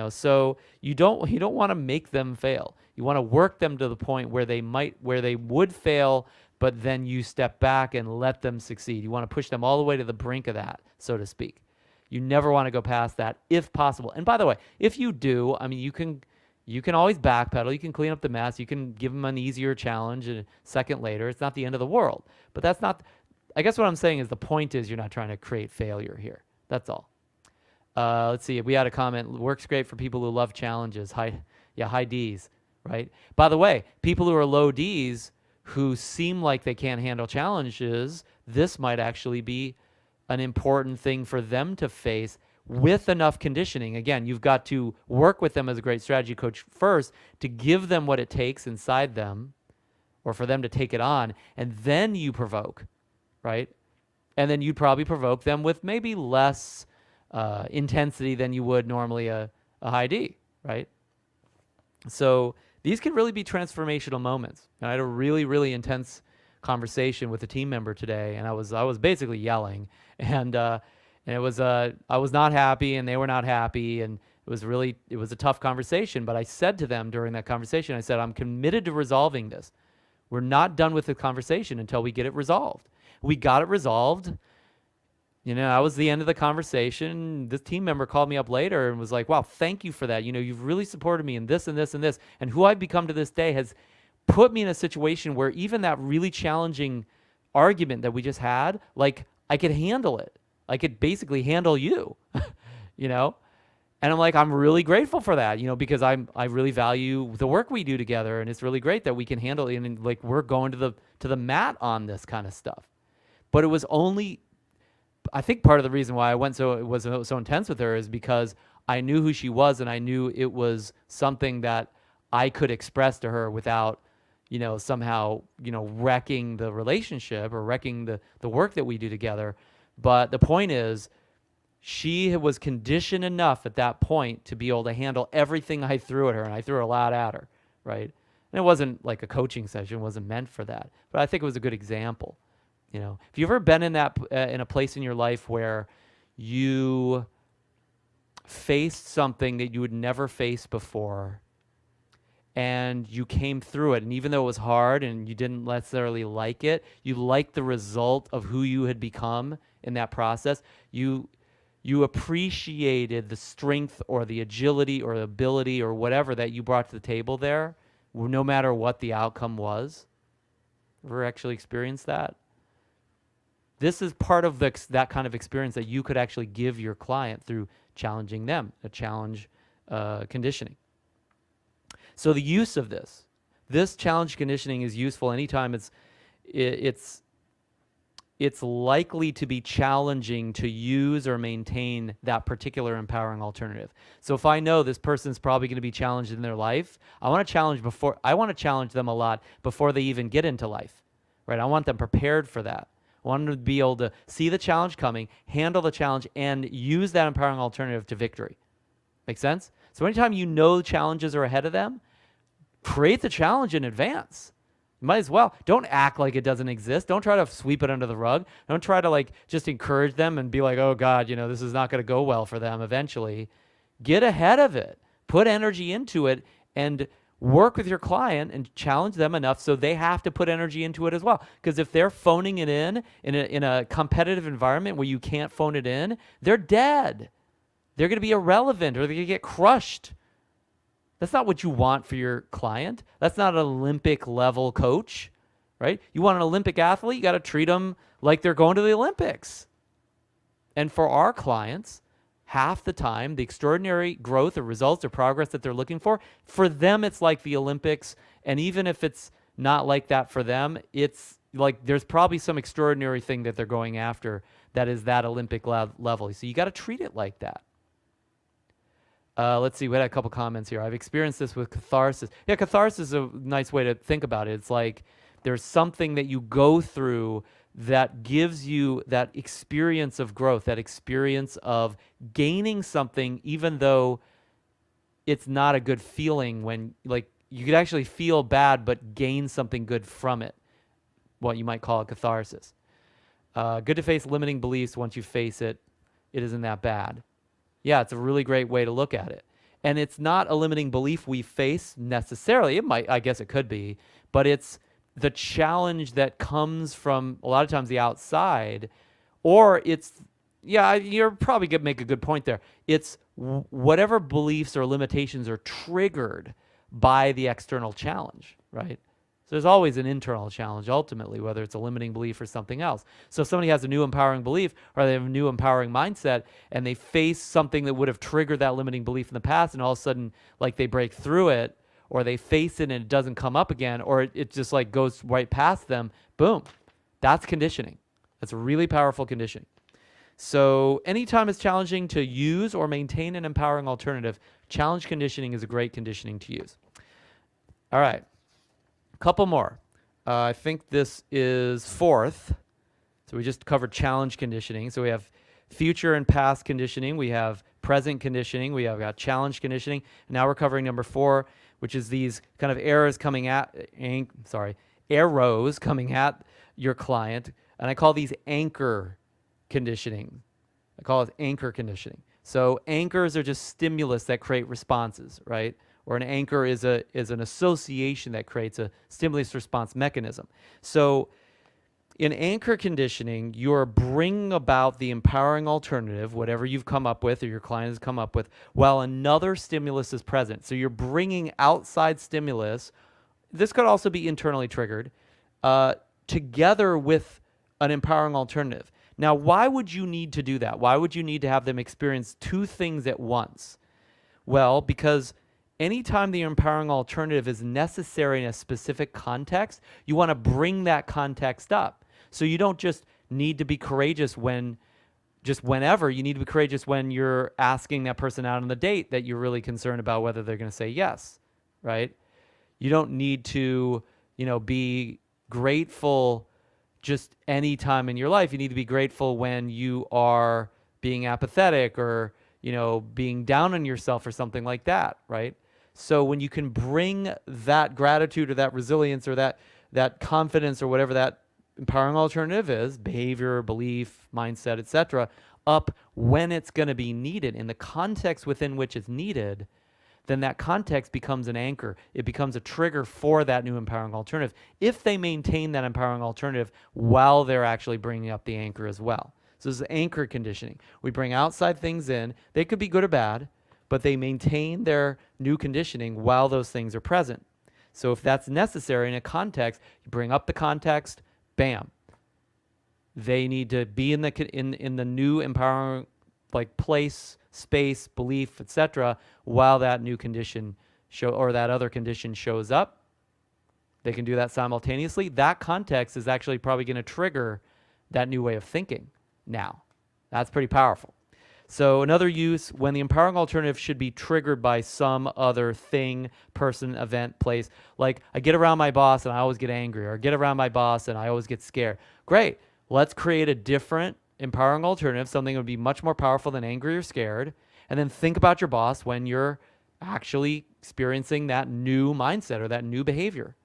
So you don't want to make them fail. You want to work them to the point where they would fail, but then you step back and let them succeed. You want to push them all the way to the brink of that, so to speak. You never want to go past that if possible. And by the way, if you do, I mean, you can always backpedal. You can clean up the mess. You can give them an easier challenge a second later. It's not the end of the world. But that's not, I guess what I'm saying is the point is you're not trying to create failure here. That's all. Let's see. We had a comment. Works great for people who love challenges. High Ds, right? By the way, people who are low Ds who seem like they can't handle challenges, this might actually be an important thing for them to face with enough conditioning. Again, you've got to work with them as a great strategy coach first to give them what it takes inside them or for them to take it on, and then you provoke, right? And then you'd probably provoke them with maybe less intensity than you would normally a high D, right? So these can really be transformational moments. And I had a really, really intense conversation with a team member today, and I was basically yelling, and it was I was not happy, and they were not happy, and it was a tough conversation. But I said to them during that conversation, I said, I'm committed to resolving this. We're not done with the conversation until we get it resolved. We got it resolved. That was the end of the conversation. This team member called me up later and was like, wow, thank you for that. You've really supported me in this and this and this. And who I've become to this day has put me in a situation where even that really challenging argument that we just had, like, I could handle it. I could basically handle you, And I'm like, I'm really grateful for that, because I really value the work we do together. And it's really great that we can handle it. And like, we're going to the mat on this kind of stuff. But it was only, I think part of the reason why it was so intense with her is because I knew who she was, and I knew it was something that I could express to her without, somehow, wrecking the relationship or wrecking the work that we do together. But the point is, she was conditioned enough at that point to be able to handle everything I threw at her, and I threw a lot at her, right? And it wasn't like a coaching session; it wasn't meant for that. But I think it was a good example. If you've ever been in a place in your life where you faced something that you would never face before, and you came through it, and even though it was hard and you didn't necessarily like it, you liked the result of who you had become in that process. You appreciated the strength or the agility or the ability or whatever that you brought to the table there, no matter what the outcome was. Ever actually experienced that? This is part of that kind of experience that you could actually give your client through challenging them, a challenge conditioning. So the use of this challenge conditioning is useful anytime it's likely to be challenging to use or maintain that particular empowering alternative. So if I know this person's probably going to be challenged in their life, I want to challenge them a lot before they even get into life, right? I want them prepared for that. I want them to be able to see the challenge coming, handle the challenge, and use that empowering alternative to victory. Make sense? So anytime you know challenges are ahead of them, create the challenge in advance. You might as well. Don't act like it doesn't exist. Don't try to sweep it under the rug. Don't try to just encourage them and be like, oh God, this is not going to go well for them eventually. Get ahead of it. Put energy into it and work with your client and challenge them enough so they have to put energy into it as well. Because if they're phoning it in a competitive environment where you can't phone it in, they're dead. They're going to be irrelevant or they're going to get crushed. That's not what you want for your client. That's not an Olympic level coach, right? You want an Olympic athlete, you got to treat them like they're going to the Olympics. And for our clients, half the time, the extraordinary growth or results or progress that they're looking for them, it's like the Olympics. And even if it's not like that for them, it's like there's probably some extraordinary thing that they're going after that is that Olympic level. So you got to treat it like that. Let's see, we had a couple comments here. I've experienced this with catharsis. Yeah, catharsis is a nice way to think about it. It's like there's something that you go through that gives you that experience of growth, that experience of gaining something, even though it's not a good feeling when, you could actually feel bad, but gain something good from it. What you might call a catharsis. Good to face limiting beliefs. Once you face it, it isn't that bad. Yeah, it's a really great way to look at it. And it's not a limiting belief we face necessarily. It might, I guess it could be, but it's the challenge that comes from a lot of times the outside, or it's, yeah, you're probably going to make a good point there. It's whatever beliefs or limitations are triggered by the external challenge, right? So there's always an internal challenge ultimately, whether it's a limiting belief or something else. So if somebody has a new empowering belief or they have a new empowering mindset and they face something that would have triggered that limiting belief in the past, and all of a sudden like they break through it, or they face it and it doesn't come up again, or it just like goes right past them, boom, that's conditioning. That's really powerful conditioning. So anytime it's challenging to use or maintain an empowering alternative, challenge conditioning is a great conditioning to use. All right. Couple more. I think this is fourth. So we just covered challenge conditioning. So we have future and past conditioning. We have present conditioning. We have got challenge conditioning. And now we're covering number 4, which is these kind of arrows coming at your client. And I call these anchor conditioning. I call it anchor conditioning. So anchors are just stimulus that create responses, right? Or an anchor is an association that creates a stimulus response mechanism. So in anchor conditioning, you're bringing about the empowering alternative, whatever you've come up with or your client has come up with, while another stimulus is present. So you're bringing outside stimulus, this could also be internally triggered, together with an empowering alternative. Now, why would you need to do that? Why would you need to have them experience 2 things at once? Well, because anytime the empowering alternative is necessary in a specific context, you want to bring that context up. So you don't just need to be courageous whenever. You need to be courageous when you're asking that person out on the date that you're really concerned about whether they're going to say yes, right? You don't need to, be grateful just any time in your life. You need to be grateful when you are being apathetic or, being down on yourself or something like that, right? So when you can bring that gratitude or that resilience or that confidence or whatever that empowering alternative is, behavior, belief, mindset, etc., up when it's going to be needed in the context within which it's needed, then that context becomes an anchor. It becomes a trigger for that new empowering alternative if they maintain that empowering alternative while they're actually bringing up the anchor as well. So this is anchor conditioning. We bring outside things in. They could be good or bad, but they maintain their new conditioning while those things are present. So if that's necessary in a context, you bring up the context, bam. They need to be in the new empowering place, space, belief, etc., while that new condition or that other condition shows up. They can do that simultaneously. That context is actually probably going to trigger that new way of thinking now. That's pretty powerful. So another use, when the empowering alternative should be triggered by some other thing, person, event, place. Like I get around my boss and I always get angry, or I get around my boss and I always get scared. Great. Let's create a different empowering alternative, something that would be much more powerful than angry or scared. And then think about your boss when you're actually experiencing that new mindset or that new behavior,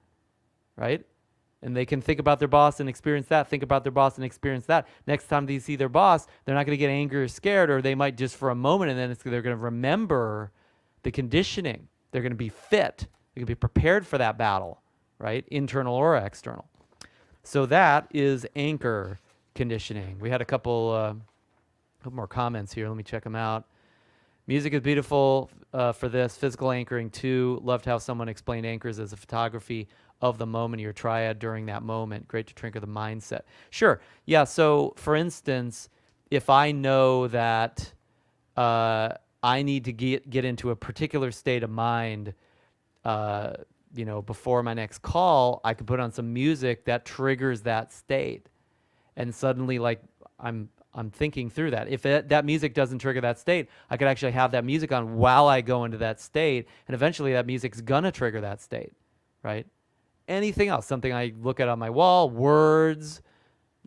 right? And they can think about their boss and experience that, think about their boss and experience that. Next time they see their boss, they're not going to get angry or scared, or they might just for a moment, and then they're going to remember the conditioning. They're going to be fit. They're going to be prepared for that battle, right? Internal or external. So that is anchor conditioning. We had a couple more comments here. Let me check them out. Music is beautiful for this. Physical anchoring too. Loved how someone explained anchors as a photography of the moment, your triad during that moment. Great to trigger the mindset. Sure. Yeah. So for instance, if I know that I need to get into a particular state of mind, before my next call, I could put on some music that triggers that state. And suddenly, I'm thinking through that. If that music doesn't trigger that state, I could actually have that music on while I go into that state, and eventually that music's gonna trigger that state, right? Anything else, something I look at on my wall, words,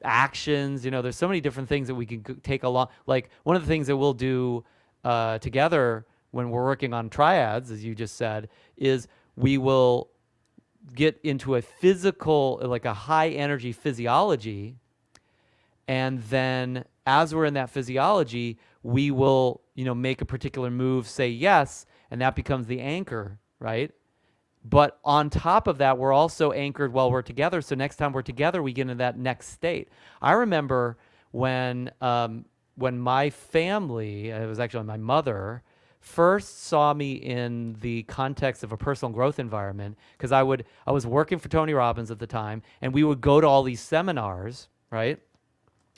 actions, there's so many different things that we can take along. Like one of the things that we'll do together when we're working on triads, as you just said, is we will get into a physical, like a high energy physiology. And then as we're in that physiology, we will, make a particular move, say yes, and that becomes the anchor, right? But on top of that, we're also anchored while we're together. So next time we're together, we get into that next state. I remember when my family, it was actually my mother, first saw me in the context of a personal growth environment, because I was working for Tony Robbins at the time, and we would go to all these seminars, right?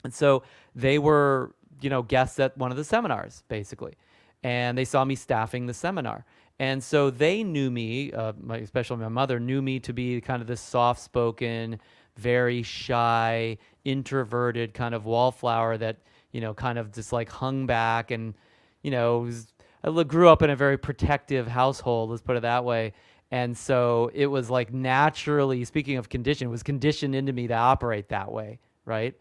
And so they were, guests at one of the seminars, basically. And they saw me staffing the seminar. And so they knew me, especially my mother, knew me to be kind of this soft-spoken, very shy, introverted kind of wallflower that, kind of just like hung back and, I grew up in a very protective household, let's put it that way. And so it was like naturally, speaking of condition, it was conditioned into me to operate that way, right?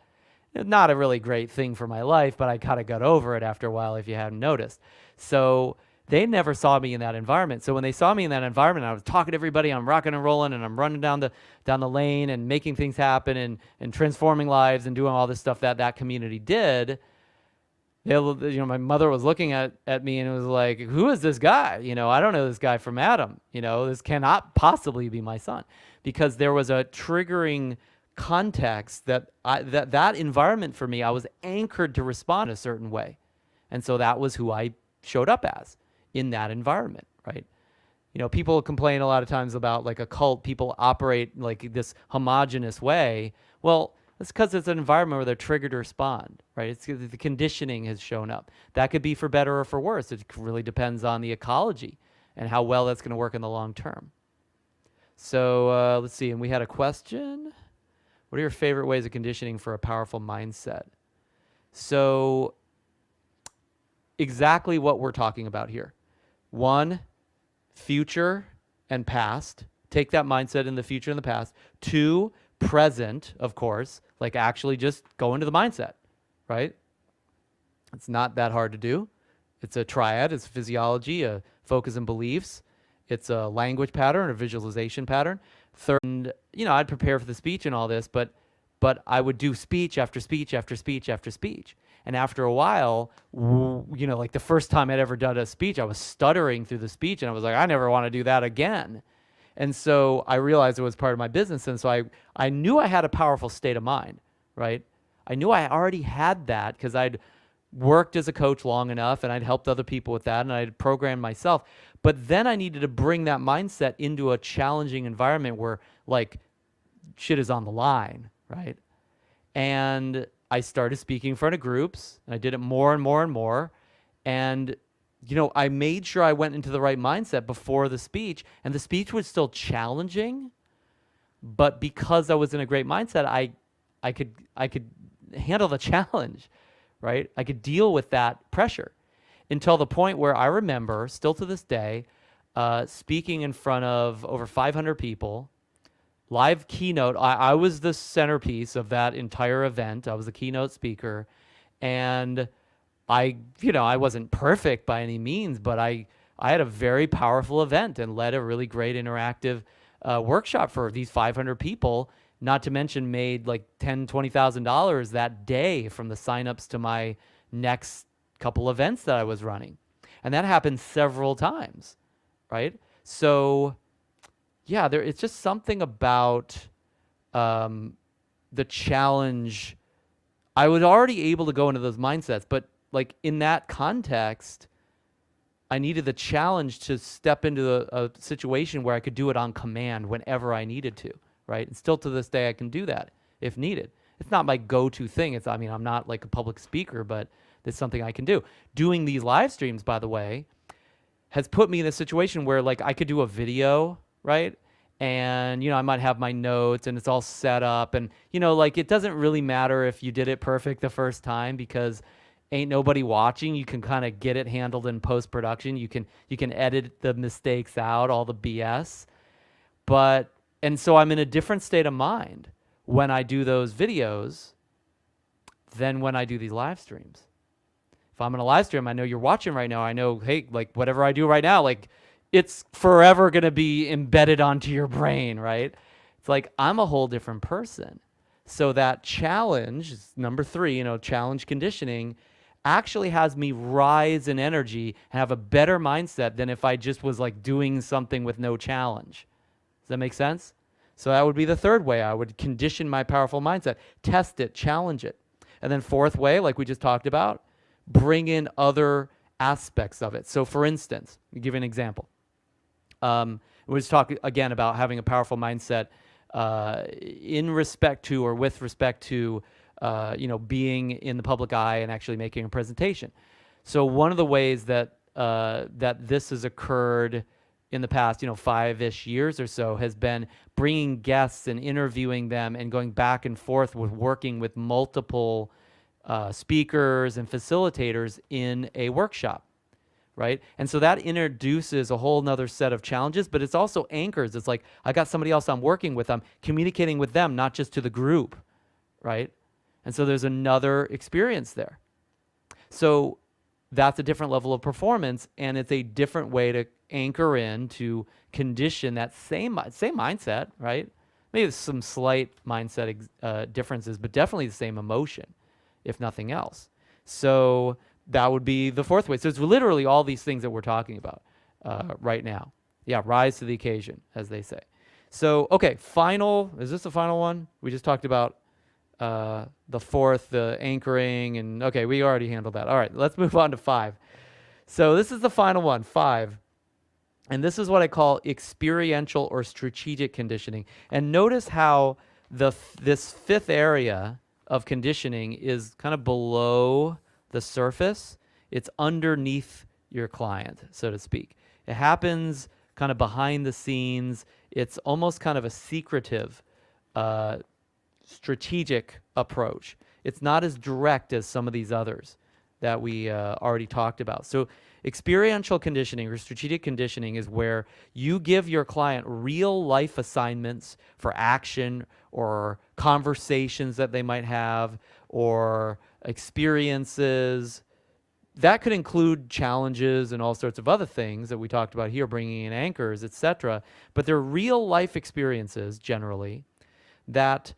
Not a really great thing for my life, but I kind of got over it after a while, if you hadn't noticed. So they never saw me in that environment. So when they saw me in that environment, I was talking to everybody, I'm rocking and rolling, and I'm running down the lane and making things happen and transforming lives and doing all this stuff that community did. My mother was looking at me and was like, who is this guy? I don't know this guy from Adam. This cannot possibly be my son, because there was a triggering context that environment for me, I was anchored to respond a certain way. And so that was who I showed up as in that environment, right? People complain a lot of times about like a cult, people operate like this homogenous way. Well, that's because it's an environment where they're triggered to respond, right? It's the conditioning has shown up. That could be for better or for worse. It really depends on the ecology and how well that's going to work in the long term. So let's see. And we had a question. What are your favorite ways of conditioning for a powerful mindset? So exactly what we're talking about here. 1, future and past. Take that mindset in the future and the past. 2, present, of course, like actually just go into the mindset, right? It's not that hard to do. It's a triad. It's physiology, a focus and beliefs. It's a language pattern, a visualization pattern. Third, I'd prepare for the speech and all this, but I would do speech after speech after speech after speech. And after a while, like the first time I'd ever done a speech, I was stuttering through the speech, and I was like, I never want to do that again. And so I realized it was part of my business. And so I knew I had a powerful state of mind, right? I knew I already had that because I'd worked as a coach long enough, and I'd helped other people with that, and I'd programmed myself. But then I needed to bring that mindset into a challenging environment where like shit is on the line, right? And I started speaking in front of groups, and I did it more and more and more. And I made sure I went into the right mindset before the speech, and the speech was still challenging, but because I was in a great mindset, I could handle the challenge, right? I could deal with that pressure until the point where I remember, still to this day, speaking in front of over 500 people, live keynote. I was the centerpiece of that entire event. I was the keynote speaker, and I wasn't perfect by any means, but I had a very powerful event and led a really great interactive workshop for these 500 people, not to mention made like $10,000, $20,000 that day from the signups to my next couple events that I was running. And that happened several times, right? So yeah, it's just something about the challenge. I was already able to go into those mindsets, but like in that context, I needed the challenge to step into a situation where I could do it on command whenever I needed to, right? And still to this day, I can do that if needed. It's not my go-to thing. I'm not like a public speaker, but it's something I can do. Doing these live streams, by the way, has put me in a situation where like I could do a video, right? And, I might have my notes and it's all set up, and, like it doesn't really matter if you did it perfect the first time because ain't nobody watching. You can kind of get it handled in post-production. You can edit the mistakes out, all the BS. And so I'm in a different state of mind when I do those videos than when I do these live streams. If I'm in a live stream, I know you're watching right now. I know, hey, like whatever I do right now, like it's forever going to be embedded onto your brain, right? It's like I'm a whole different person. So that challenge is number 3, challenge conditioning actually has me rise in energy and have a better mindset than if I just was like doing something with no challenge. Does that make sense? So that would be the third way. I would condition my powerful mindset, test it, challenge it. And then fourth way, like we just talked about, bring in other aspects of it. So for instance, I'll give you an example. We just talk again about having a powerful mindset in respect to or with respect to being in the public eye and actually making a presentation. So one of the ways that that this has occurred in the past, 5-ish years or so, has been bringing guests and interviewing them and going back and forth with working with multiple speakers and facilitators in a workshop, right? And so that introduces a whole nother set of challenges, but it's also anchors. It's like, I got somebody else I'm working with. I'm communicating with them, not just to the group, right? And so there's another experience there. So that's a different level of performance, and it's a different way to anchor in, to condition that same mindset, right? Maybe there's some slight mindset differences, but definitely the same emotion, if nothing else. So that would be the fourth way. So it's literally all these things that we're talking about right now. Yeah, rise to the occasion, as they say. So, okay, is this the final one? We just talked about the fourth, the anchoring, and okay, we already handled that. All right, let's move on to 5. So this is the final one, 5. And this is what I call experiential or strategic conditioning. And notice how this fifth area of conditioning is kind of below the surface. It's underneath your client, so to speak. It happens kind of behind the scenes. It's almost kind of a secretive strategic approach. It's not as direct as some of these others that we already talked about. So experiential conditioning or strategic conditioning is where you give your client real life assignments for action or conversations that they might have or experiences. That could include challenges and all sorts of other things that we talked about here, bringing in anchors, etc. But they're real life experiences generally that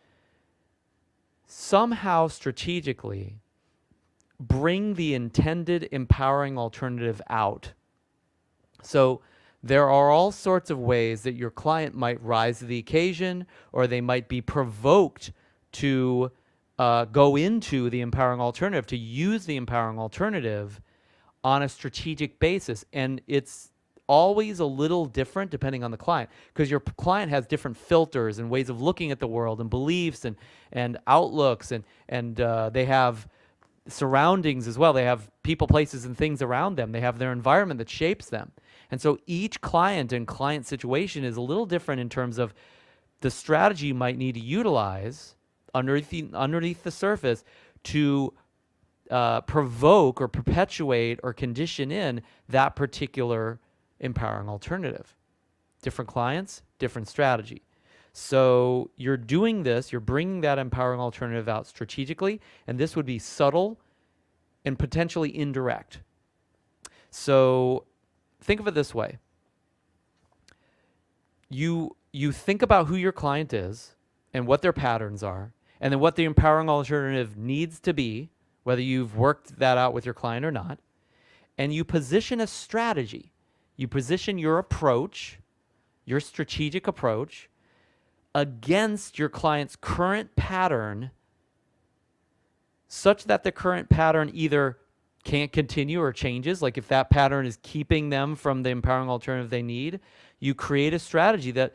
somehow strategically bring the intended empowering alternative out. So there are all sorts of ways that your client might rise to the occasion, or they might be provoked to go into the empowering alternative, to use the empowering alternative on a strategic basis. And it's always a little different depending on the client, because your client has different filters and ways of looking at the world and beliefs and outlooks, and they have surroundings as well. They have people, places, and things around them. They have their environment that shapes them. And so each client and client situation is a little different in terms of the strategy you might need to utilize underneath the surface to provoke or perpetuate or condition in that particular empowering alternative. Different clients, different strategy. So you're doing this, you're bringing that empowering alternative out strategically, and this would be subtle and potentially indirect. So think of it this way. You think about who your client is and what their patterns are, and then what the empowering alternative needs to be, whether you've worked that out with your client or not, and you position a strategy. You position your approach, your strategic approach, against your client's current pattern, such that the current pattern either can't continue or changes. Like if that pattern is keeping them from the empowering alternative they need, you create a strategy that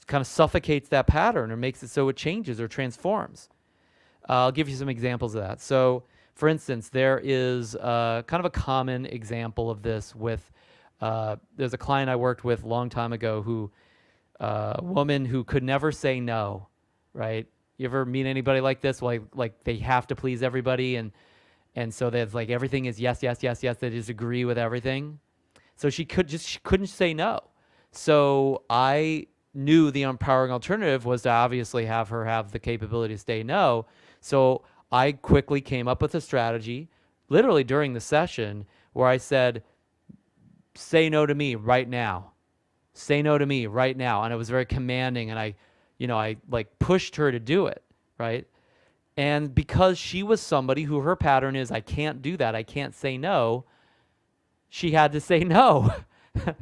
kind of suffocates that pattern or makes it so it changes or transforms. I'll give you some examples of that. So for instance, there is kind of a common example of this with, there's a client I worked with a long time ago who, a woman who could never say no, right? You ever meet anybody like this? Like they have to please everybody, and so there's like everything is yes, yes, yes, yes. They just agree with everything. So she couldn't say no. So I knew the empowering alternative was to obviously have her have the capability to say no. So I quickly came up with a strategy, literally during the session, where I said, "Say no to me right now. Say no to me right now." And it was very commanding, and I like pushed her to do it, right? And because she was somebody who her pattern is, I can't do that, I can't say no, she had to say no. Does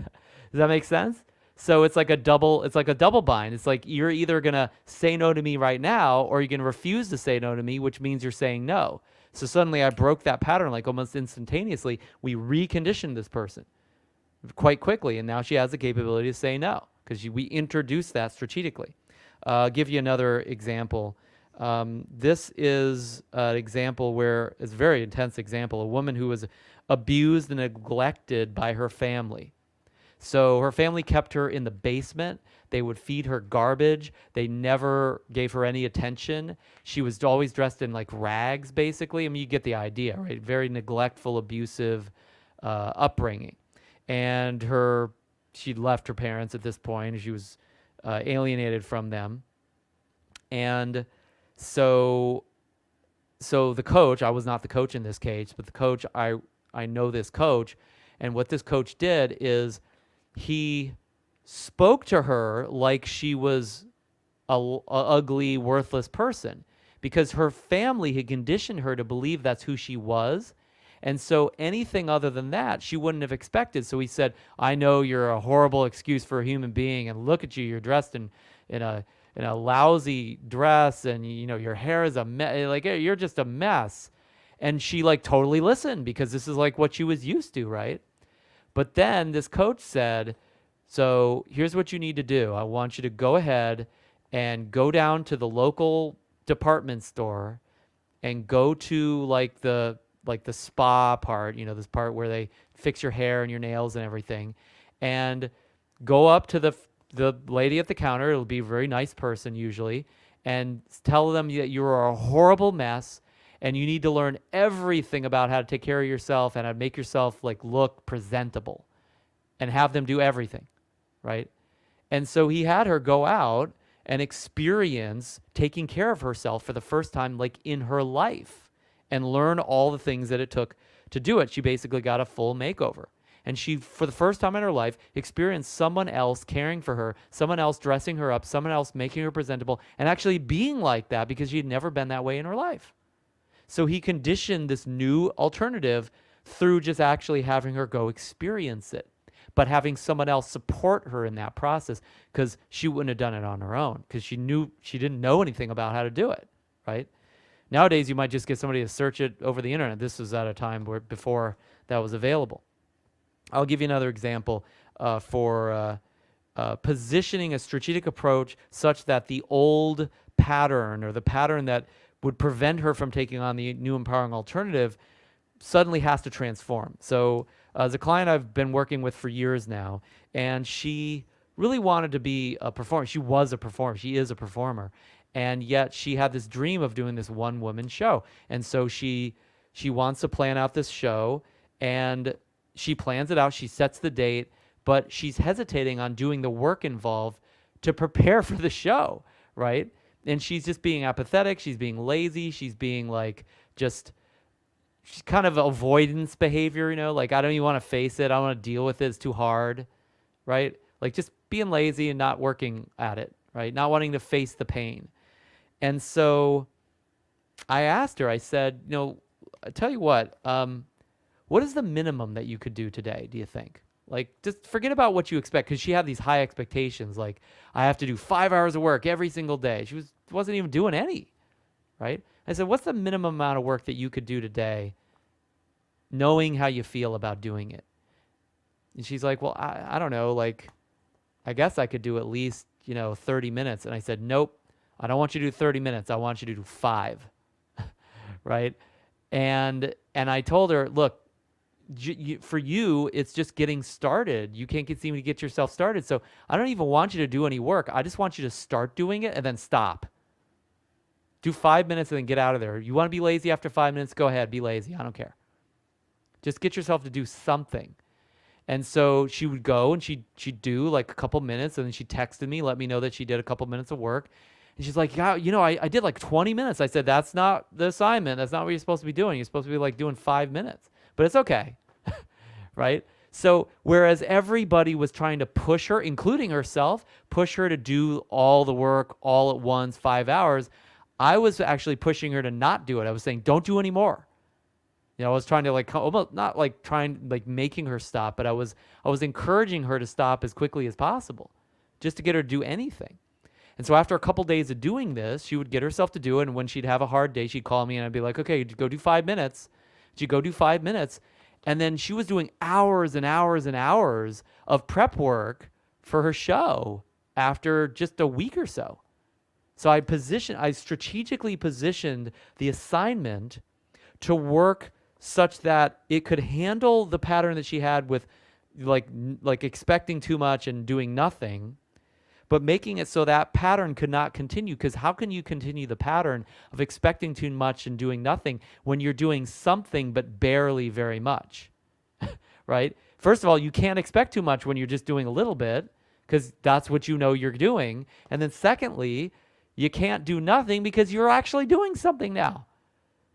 that make sense? So it's like a double bind. It's like you're either going to say no to me right now or you're going to refuse to say no to me, which means you're saying no. So suddenly I broke that pattern like almost instantaneously. We reconditioned this person quite quickly, and now she has the capability to say no because we introduced that strategically. I'll give you another example. This is an example where it's a very intense example. A woman who was abused and neglected by her family. So her family kept her in the basement. They would feed her garbage. They never gave her any attention. She was always dressed in like rags, basically. I mean, you get the idea, right? Very neglectful, abusive upbringing. And she left her parents at this point. She was alienated from them. And so the coach, I was not the coach in this case, but the coach, I know this coach. And what this coach did is he spoke to her like she was a ugly, worthless person because her family had conditioned her to believe that's who she was. And so anything other than that, she wouldn't have expected. So he said, I know you're a horrible excuse for a human being, and look at you, you're dressed in a lousy dress, and your hair is a mess, like you're just a mess. And she like totally listened because this is like what she was used to, right? But then this coach said, so here's what you need to do. I want you to go ahead and go down to the local department store and go to like the spa part, this part where they fix your hair and your nails and everything, and go up to the lady at the counter. It'll be a very nice person usually, and tell them that you're a horrible mess and you need to learn everything about how to take care of yourself and how to make yourself like look presentable, and have them do everything, right? And so he had her go out and experience taking care of herself for the first time like in her life and learn all the things that it took to do it. She basically got a full makeover. And she, for the first time in her life, experienced someone else caring for her, someone else dressing her up, someone else making her presentable, and actually being like that because she had never been that way in her life. So he conditioned this new alternative through just actually having her go experience it, but having someone else support her in that process because she wouldn't have done it on her own because she didn't know anything about how to do it, right? Nowadays, you might just get somebody to search it over the internet. This was at a time before that was available. I'll give you another example for positioning a strategic approach such that the old pattern or the pattern that would prevent her from taking on the new empowering alternative suddenly has to transform. So as a client I've been working with for years now, and she really wanted to be a performer. She was a performer. She is a performer. And yet she had this dream of doing this one-woman show. And so she wants to plan out this show, and she plans it out. She sets the date, but she's hesitating on doing the work involved to prepare for the show, right? And she's just being apathetic. She's being lazy. She's being like she's kind of avoidance behavior, like I don't even want to face it. I don't want to deal with it. It's too hard, right? Like just being lazy and not working at it, right? Not wanting to face the pain. And so I asked her, I said, I tell you what is the minimum that you could do today, do you think? Like, just forget about what you expect, because she had these high expectations. Like, I have to do 5 hours of work every single day. She wasn't even doing any, right? I said, what's the minimum amount of work that you could do today, knowing how you feel about doing it? And she's like, well, I don't know. Like, I guess I could do at least, 30 minutes. And I said, nope, I don't want you to do 30 minutes. I want you to do 5, right? And I told her, look, for you, it's just getting started. You can't seem to get yourself started. So I don't even want you to do any work. I just want you to start doing it and then stop. Do 5 minutes and then get out of there. You want to be lazy after 5 minutes? Go ahead, be lazy. I don't care. Just get yourself to do something. And so she would go and she'd do like a couple minutes, and then she texted me, let me know that she did a couple minutes of work. And she's like, yeah, I did like 20 minutes. I said, that's not the assignment. That's not what you're supposed to be doing. You're supposed to be like doing 5 minutes. But it's okay, right? So whereas everybody was trying to push her, including herself, push her to do all the work all at once, 5 hours, I was actually pushing her to not do it. I was saying, don't do any more. I was trying to almost not making her stop, but I was encouraging her to stop as quickly as possible, just to get her to do anything. And so after a couple days of doing this, she would get herself to do it. And when she'd have a hard day, she'd call me and I'd be like, okay, go do 5 minutes. She'd go do 5 minutes. And then she was doing hours and hours and hours of prep work for her show after just a week or so. So I strategically positioned the assignment to work such that it could handle the pattern that she had with like expecting too much and doing nothing, but making it so that pattern could not continue. Because how can you continue the pattern of expecting too much and doing nothing when you're doing something but barely very much, right? First of all, you can't expect too much when you're just doing a little bit, because that's what you know you're doing. And then secondly, you can't do nothing because you're actually doing something now.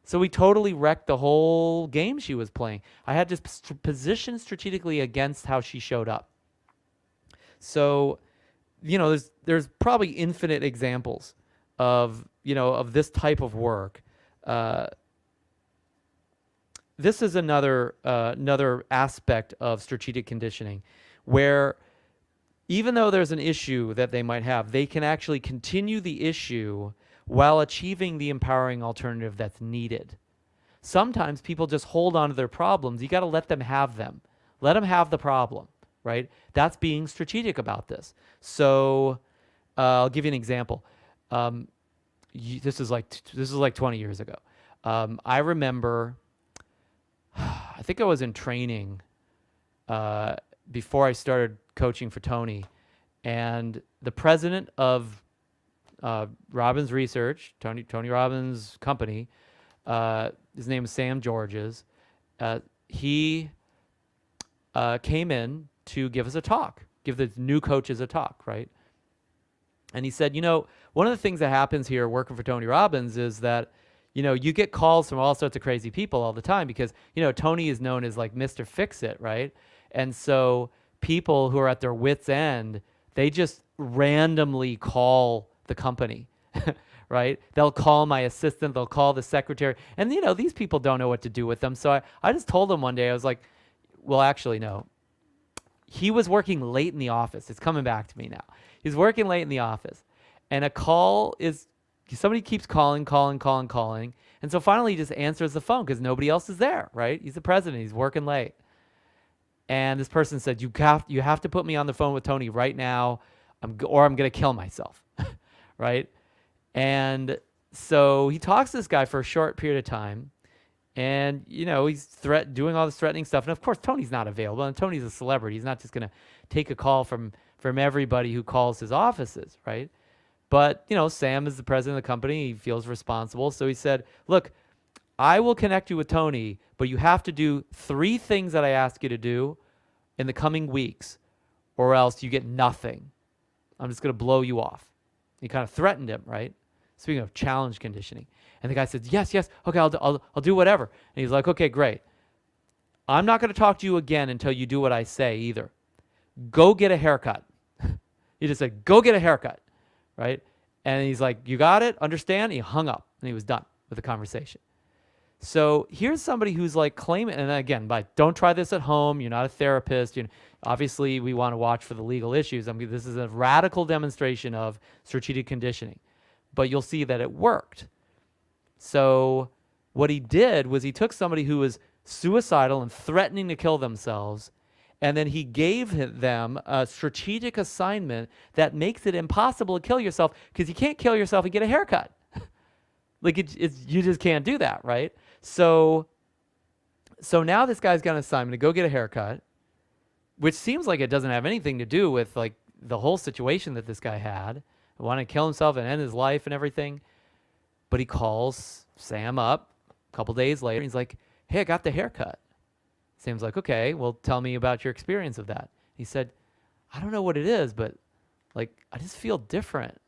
So we totally wrecked the whole game she was playing. I had to position strategically against how she showed up. So, there's probably infinite examples of this type of work. This is another aspect of strategic conditioning, where even though there's an issue that they might have, they can actually continue the issue while achieving the empowering alternative that's needed. Sometimes people just hold on to their problems. You got to let them have them. Let them have the problem, right? That's being strategic about this. So I'll give you an example. This is like 20 years ago. I remember, I think I was in training before I started coaching for Tony, and the president of Robbins Research, Tony Robbins' company, his name is Sam Georges. He came in to give us a talk, give the new coaches a talk, right? And he said, one of the things that happens here working for Tony Robbins is that, you get calls from all sorts of crazy people all the time because, Tony is known as like Mr. Fix-It, right? And so people who are at their wits' end, they just randomly call the company, right? They'll call my assistant, they'll call the secretary, and these people don't know what to do with them. So I just told them one day, I was like, well, actually, no. He was working late in the office. It's coming back to me now. He's working late in the office, and somebody keeps calling. And so finally he just answers the phone because nobody else is there, right? He's the president, he's working late. And this person said, you have to put me on the phone with Tony right now, or I'm going to kill myself. Right? And so he talks to this guy for a short period of time, and he's doing all this threatening stuff. And of course, Tony's not available, and Tony's a celebrity. He's not just going to take a call from everybody who calls his offices, right? But Sam is the president of the company. He feels responsible, so he said, "Look, I will connect you with Tony, but you have to do 3 things that I ask you to do in the coming weeks, or else you get nothing. I'm just going to blow you off." He kind of threatened him, right? Speaking of challenge conditioning. And the guy said, yes, okay, I'll do whatever. And he's like, okay, great. I'm not going to talk to you again until you do what I say either. Go get a haircut. He just said, go get a haircut, right? And he's like, you got it? Understand? He hung up, and he was done with the conversation. So here's somebody who's like claiming, and again, don't try this at home. You're not a therapist. Obviously, we want to watch for the legal issues. This is a radical demonstration of strategic conditioning, but you'll see that it worked. So what he did was he took somebody who was suicidal and threatening to kill themselves, and then he gave them a strategic assignment that makes it impossible to kill yourself, because you can't kill yourself and get a haircut. You just can't do that, right? So now this guy's got an assignment to go get a haircut, which seems like it doesn't have anything to do with like the whole situation that this guy had. He wanted to kill himself and end his life and everything. But he calls Sam up a couple days later. He's like, hey, I got the haircut. Sam's like, okay, well, tell me about your experience of that. He said, I don't know what it is, but like I just feel different.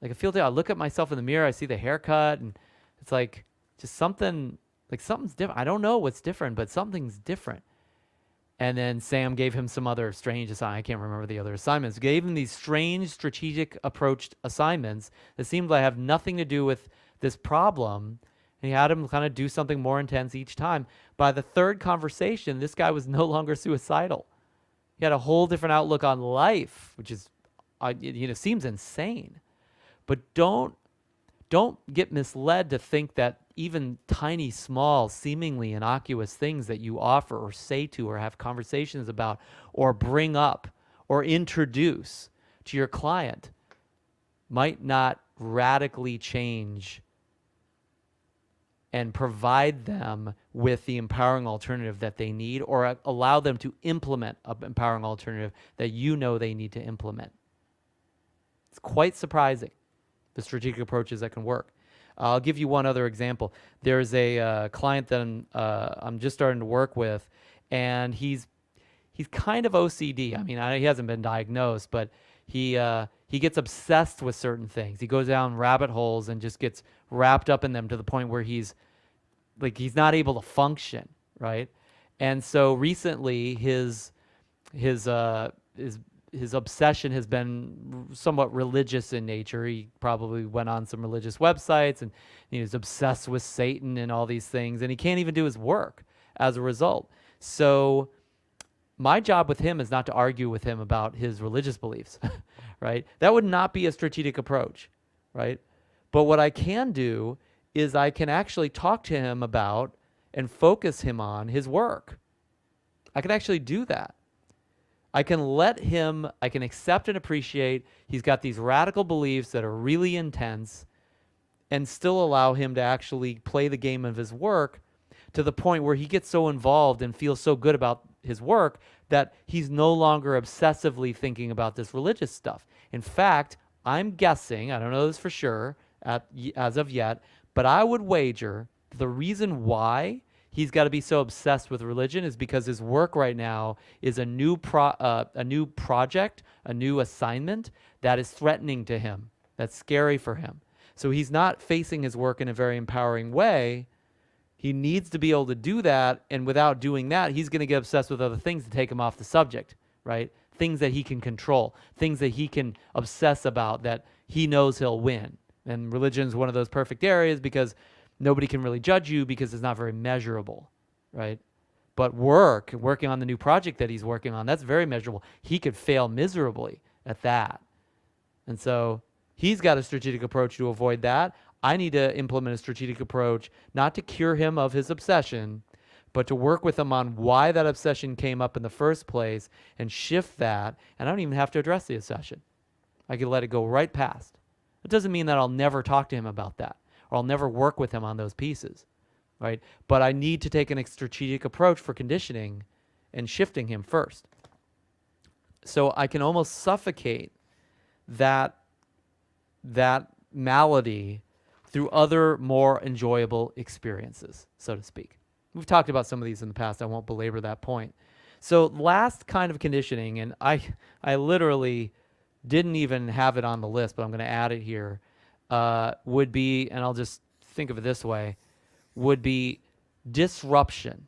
Like I look at myself in the mirror, I see the haircut, and it's like just something's different. I don't know what's different, but something's different. And then Sam gave him some other strange assignments. I can't remember the other assignments. Gave him these strange strategic approached assignments that seemed to have nothing to do with this problem. And he had him kind of do something more intense each time. By the third conversation, this guy was no longer suicidal. He had a whole different outlook on life, which is, seems insane. But don't get misled to think that even tiny, small, seemingly innocuous things that you offer or say to or have conversations about or bring up or introduce to your client might not radically change and provide them with the empowering alternative that they need, or allow them to implement an empowering alternative that you know they need to implement. It's quite surprising, the strategic approaches that can work. I'll give you one other example. There's a client that I'm just starting to work with, and he's kind of OCD. I mean, he hasn't been diagnosed, but he gets obsessed with certain things. He goes down rabbit holes and just gets wrapped up in them to the point where he's not able to function, right? And so recently his obsession has been somewhat religious in nature. He probably went on some religious websites, and he was obsessed with Satan and all these things, and he can't even do his work as a result. So my job with him is not to argue with him about his religious beliefs, right? That would not be a strategic approach, right? But what I can do is I can actually talk to him about and focus him on his work. I can actually do that. I can accept and appreciate he's got these radical beliefs that are really intense, and still allow him to actually play the game of his work to the point where he gets so involved and feels so good about his work that he's no longer obsessively thinking about this religious stuff. In fact, I'm guessing, I don't know this for sure as of yet, but I would wager the reason why he's got to be so obsessed with religion is because his work right now is a new project, a new assignment that is threatening to him, that's scary for him. So he's not facing his work in a very empowering way. He needs to be able to do that, and without doing that, he's going to get obsessed with other things to take him off the subject, right? Things that he can control, things that he can obsess about that he knows he'll win. And religion is one of those perfect areas because nobody can really judge you because it's not very measurable, right? But working on the new project that he's working on, that's very measurable. He could fail miserably at that. And so he's got a strategic approach to avoid that. I need to implement a strategic approach, not to cure him of his obsession, but to work with him on why that obsession came up in the first place and shift that. And I don't even have to address the obsession. I can let it go right past. It doesn't mean that I'll never talk to him about that, or I'll never work with him on those pieces, right? But I need to take a strategic approach for conditioning and shifting him first. So I can almost suffocate that malady through other more enjoyable experiences, so to speak. We've talked about some of these in the past. I won't belabor that point. So last kind of conditioning, and I literally didn't even have it on the list, but I'm going to add it here, would be, and I'll just think of it this way, would be disruption.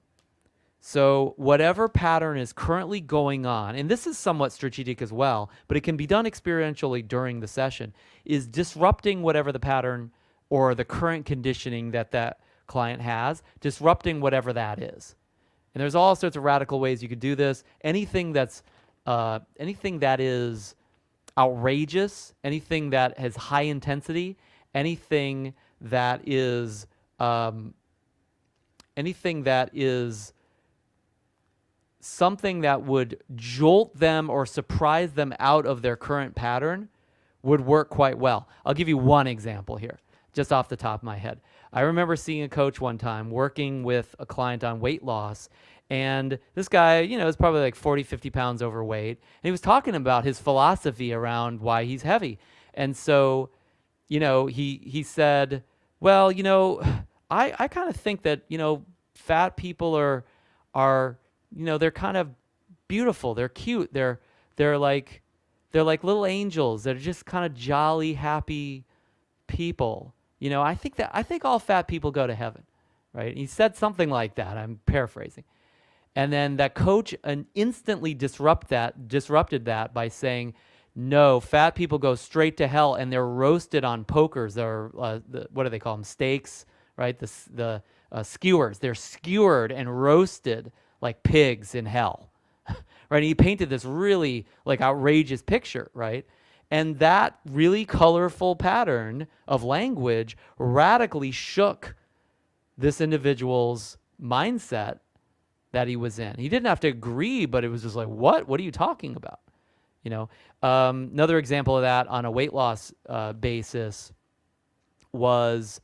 So whatever pattern is currently going on, and this is somewhat strategic as well, but it can be done experientially during the session, is disrupting whatever the pattern or the current conditioning that client has, disrupting whatever that is. And there's all sorts of radical ways you could do this. Anything that is outrageous, anything that has high intensity, anything that is something that would jolt them or surprise them out of their current pattern would work quite well. I'll give you one example here, just off the top of my head. I remember seeing a coach one time working with a client on weight loss, and this guy, is probably like 40, 50 pounds overweight, and he was talking about his philosophy around why he's heavy. And so, he said, well, I kind of think that, fat people are they're kind of beautiful. They're cute. They're like little angels. They're just kind of jolly, happy people. I think all fat people go to heaven, right? He said something like that. I'm paraphrasing. And then that coach instantly disrupted that by saying, No, fat people go straight to hell, and they're roasted on pokers. They're what do they call them? Steaks, right? The skewers. They're skewered and roasted like pigs in hell, right? And he painted this really like outrageous picture, right? And that really colorful pattern of language radically shook this individual's mindset that he was in. He didn't have to agree, but it was just like, what? What are you talking about? You know, another example of that on a weight loss basis was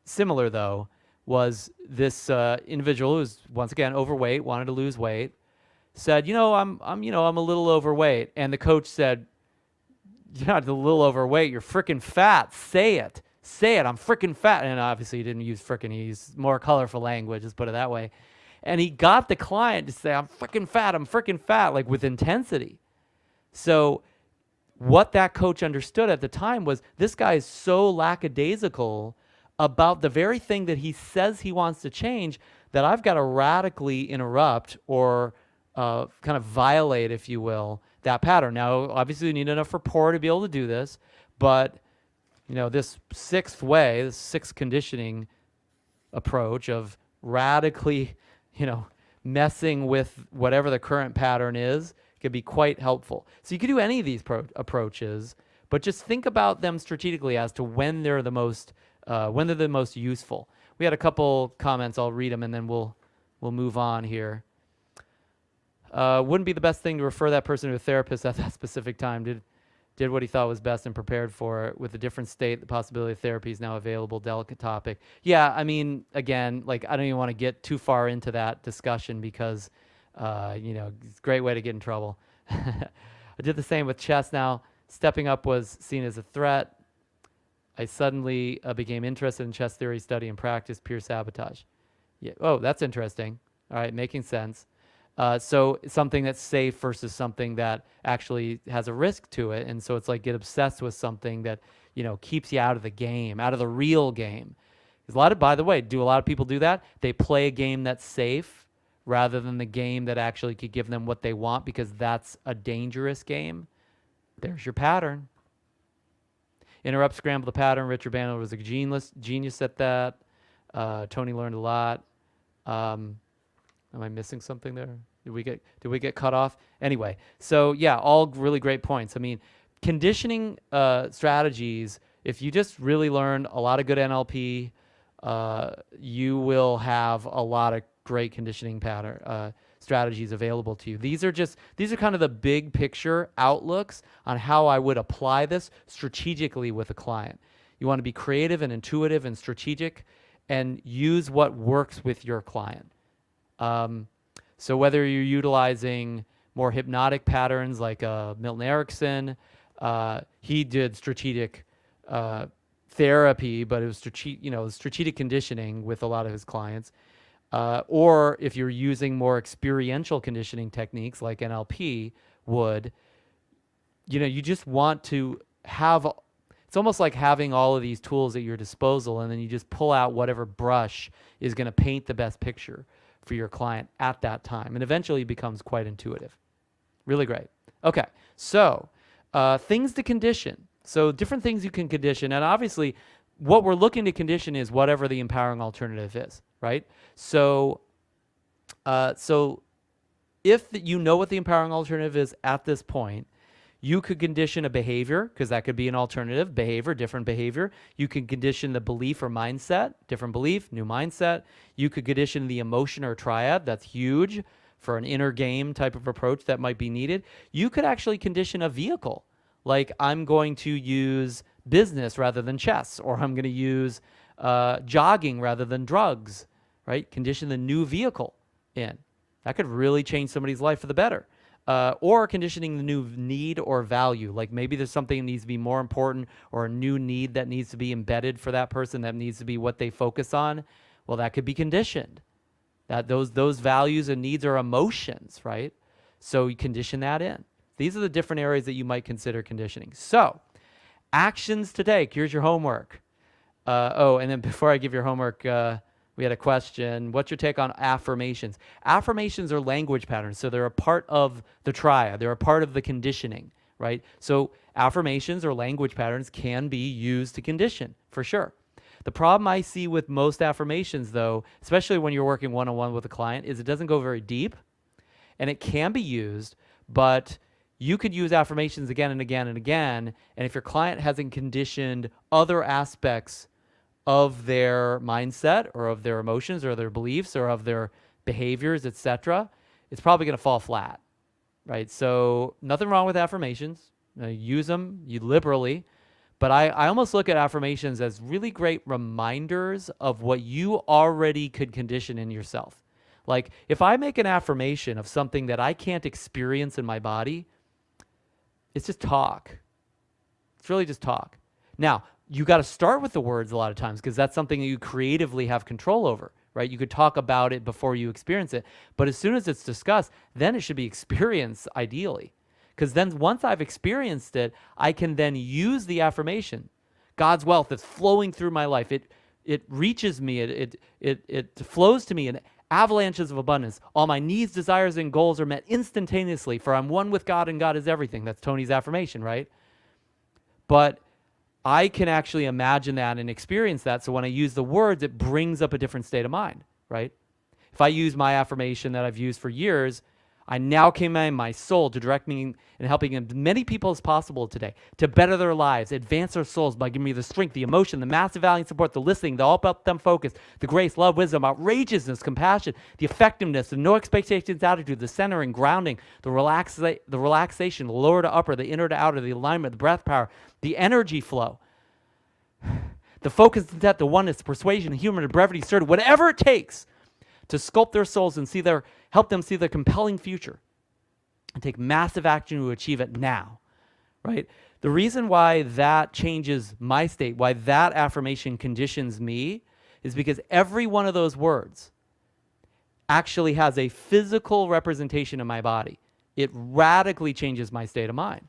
similar though, was this individual who was once again overweight, wanted to lose weight, said, I'm a little overweight. And the coach said, you're not a little overweight, you're freaking fat. Say it. I'm freaking fat. And obviously he didn't use freaking, he used more colorful language, let's put it that way. And he got the client to say, I'm freaking fat, like with intensity. So what that coach understood at the time was this guy is so lackadaisical about the very thing that he says he wants to change that I've got to radically interrupt or kind of violate, if you will, that pattern. Now, obviously, you need enough rapport to be able to do this, but this sixth conditioning approach of radically messing with whatever the current pattern is can be quite helpful. So you could do any of these approaches, but just think about them strategically as to when they're the most useful. We had a couple comments. I'll read them and then we'll move on here. Wouldn't be the best thing to refer that person to a therapist at that specific time. Did what he thought was best and prepared for it. With a different state, the possibility of therapy is now available. Delicate topic. Yeah, I mean, again, like I don't even want to get too far into that discussion because, it's a great way to get in trouble. I did the same with chess. Now, stepping up was seen as a threat. I suddenly became interested in chess theory, study, and practice. Pure sabotage. Yeah. Oh, that's interesting. All right, making sense. So something that's safe versus something that actually has a risk to it. And so it's like get obsessed with something that, keeps you out of the game, out of the real game. Because by the way, do a lot of people do that? They play a game that's safe rather than the game that actually could give them what they want because that's a dangerous game. There's your pattern. Interrupt, scramble the pattern. Richard Bandler was a genius at that. Tony learned a lot. Am I missing something there? Did we get cut off? Anyway, so yeah, all really great points. I mean, conditioning strategies, if you just really learn a lot of good NLP, you will have a lot of great conditioning pattern strategies available to you. These are kind of the big picture outlooks on how I would apply this strategically with a client. You want to be creative and intuitive and strategic and use what works with your client. So whether you're utilizing more hypnotic patterns like Milton Erickson, he did strategic therapy, but it was strategic conditioning with a lot of his clients. Or if you're using more experiential conditioning techniques like NLP would, you just want to have, it's almost like having all of these tools at your disposal and then you just pull out whatever brush is going to paint the best picture for your client at that time. And eventually it becomes quite intuitive. Really great. Okay, so things to condition. So different things you can condition. And obviously what we're looking to condition is whatever the empowering alternative is, right? So if you know what the empowering alternative is at this point, you could condition a behavior, because that could be an alternative behavior, different behavior. You can condition the belief or mindset, different belief, new mindset. You could condition the emotion or triad. That's huge for an inner game type of approach that might be needed. You could actually condition a vehicle, like I'm going to use business rather than chess, or I'm going to use jogging rather than drugs, right? Condition the new vehicle in. That could really change somebody's life for the better. Or conditioning the new need or value. Like maybe there's something that needs to be more important or a new need that needs to be embedded for that person that needs to be what they focus on. Well, that could be conditioned. That those values and needs are emotions, right? So you condition that in. These are the different areas that you might consider conditioning. So actions to take. Here's your homework. And then before I give your homework, We had a question. What's your take on affirmations? Affirmations are language patterns. So they're a part of the triad. They're a part of the conditioning, right? So affirmations or language patterns can be used to condition, for sure. The problem I see with most affirmations, though, especially when you're working one-on-one with a client, is it doesn't go very deep. And it can be used, but you could use affirmations again and again and again. And if your client hasn't conditioned other aspects of their mindset or of their emotions or their beliefs or of their behaviors, etc., it's probably going to fall flat, right? So nothing wrong with affirmations. Use them liberally. But I almost look at affirmations as really great reminders of what you already could condition in yourself. Like if I make an affirmation of something that I can't experience in my body, it's just talk. It's really just talk. Now, you got to start with the words a lot of times because that's something that you creatively have control over, right? You could talk about it before you experience it. But as soon as it's discussed, then it should be experienced ideally. Because then once I've experienced it, I can then use the affirmation. God's wealth that's flowing through my life. It reaches me. It flows to me in avalanches of abundance. All my needs, desires, and goals are met instantaneously, for I'm one with God and God is everything. That's Tony's affirmation, right? But I can actually imagine that and experience that. So when I use the words, it brings up a different state of mind, right? If I use my affirmation that I've used for years, I now command my soul to direct me in helping as many people as possible today to better their lives, advance their souls by giving me the strength, the emotion, the massive value and support, the listening, the all about them focus, the grace, love, wisdom, outrageousness, compassion, the effectiveness, the no expectations attitude, the centering, grounding, the relaxation, the lower to upper, the inner to outer, the alignment, the breath power, the energy flow, the focus and depth, the oneness, the persuasion, the humor, the brevity, certainty, whatever it takes to sculpt their souls and help them see their compelling future and take massive action to achieve it now, right? The reason why that changes my state, why that affirmation conditions me, is because every one of those words actually has a physical representation in my body. It radically changes my state of mind.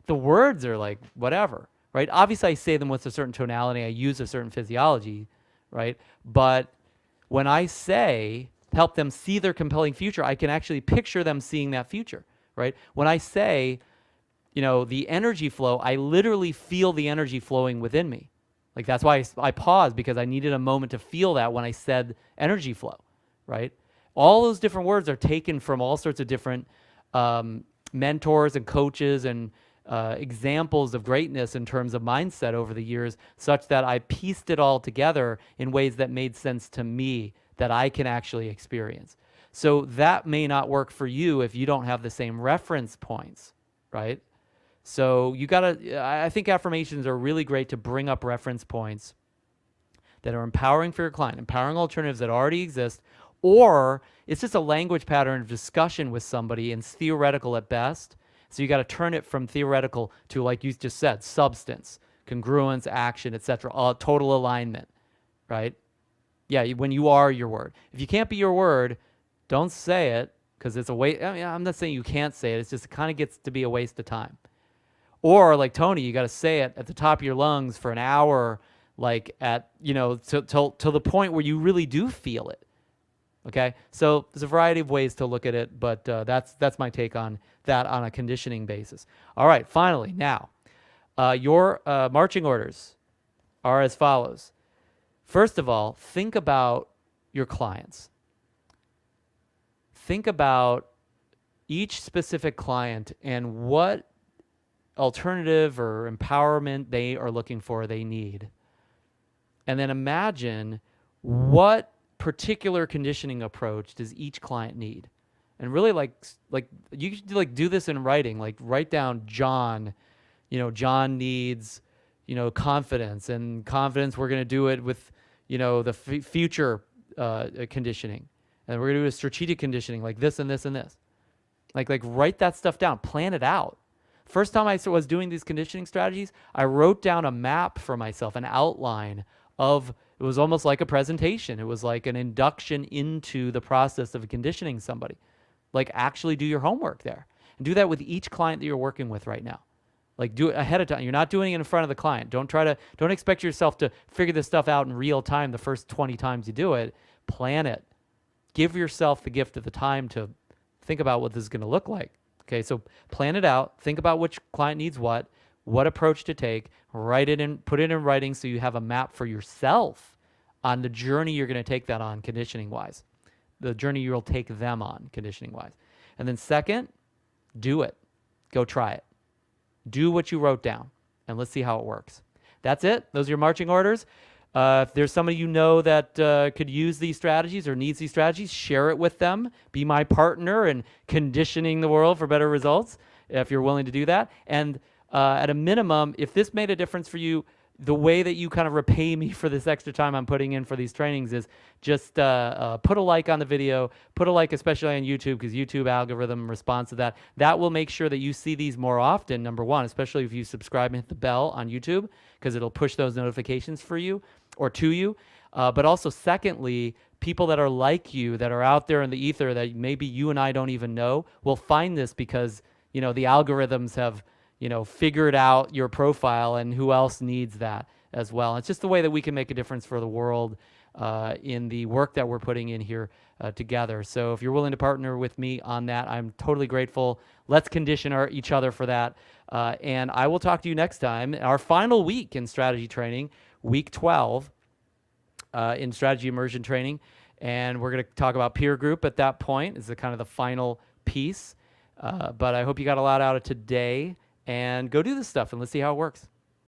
The words are like whatever, right? Obviously, I say them with a certain tonality. I use a certain physiology, right? But when I say help them see their compelling future, I can actually picture them seeing that future, right? When I say, the energy flow, I literally feel the energy flowing within me. Like that's why I paused, because I needed a moment to feel that when I said energy flow, right? All those different words are taken from all sorts of different mentors and coaches and examples of greatness in terms of mindset over the years, such that I pieced it all together in ways that made sense to me, that I can actually experience. So that may not work for you if you don't have the same reference points, right? So I think affirmations are really great to bring up reference points that are empowering for your client, empowering alternatives that already exist, or it's just a language pattern of discussion with somebody and it's theoretical at best. So you got to turn it from theoretical to, like you just said, substance, congruence, action, etc., total alignment, right? Yeah, when you are your word. If you can't be your word, don't say it, because it's a waste. I mean, I'm not saying you can't say it. It's just it kind of gets to be a waste of time. Or like Tony, you got to say it at the top of your lungs for an hour, like at, till the point where you really do feel it. Okay, so there's a variety of ways to look at it, but that's my take on that on a conditioning basis. All right, finally, now, your marching orders are as follows. First of all, think about your clients. Think about each specific client and what alternative or empowerment they are looking for, they need. And then imagine what particular conditioning approach does each client need. And really like you could do this in writing, like write down John, John needs, confidence, and confidence we're going to do it with, the future conditioning. And we're going to do a strategic conditioning like this and this and this. Like write that stuff down, plan it out. First time I was doing these conditioning strategies, I wrote down a map for myself, an outline of, it was almost like a presentation. It was like an induction into the process of conditioning somebody. Like actually do your homework there. And do that with each client that you're working with right now. Like do it ahead of time. You're not doing it in front of the client. Don't expect yourself to figure this stuff out in real time the first 20 times you do it. Plan it. Give yourself the gift of the time to think about what this is going to look like. Okay, so plan it out. Think about which client needs what approach to take, write it in, put it in writing so you have a map for yourself on the journey you're going to take that on conditioning wise, the journey you'll take them on conditioning wise. And then second, do it. Go try it. Do what you wrote down and let's see how it works. That's it. Those are your marching orders. If there's somebody you know that could use these strategies or needs these strategies, share it with them. Be my partner in conditioning the world for better results if you're willing to do that. And at a minimum, if this made a difference for you, the way that you kind of repay me for this extra time I'm putting in for these trainings is just put a like on the video, put a like especially on YouTube because YouTube algorithm responds to that. That will make sure that you see these more often, number one, especially if you subscribe and hit the bell on YouTube because it'll push those notifications for you or to you. But also secondly, people that are like you, that are out there in the ether that maybe you and I don't even know will find this because, you know, the algorithms have, you know, figured out your profile and who else needs that as well. It's just the way that we can make a difference for the world in the work that we're putting in here together. So if you're willing to partner with me on that, I'm totally grateful. Let's condition each other for that. And I will talk to you next time. Our final week in strategy training, week 12 in strategy immersion training. And we're going to talk about peer group at that point. Is the kind of the final piece. But I hope you got a lot out of today. And go do this stuff and let's see how it works.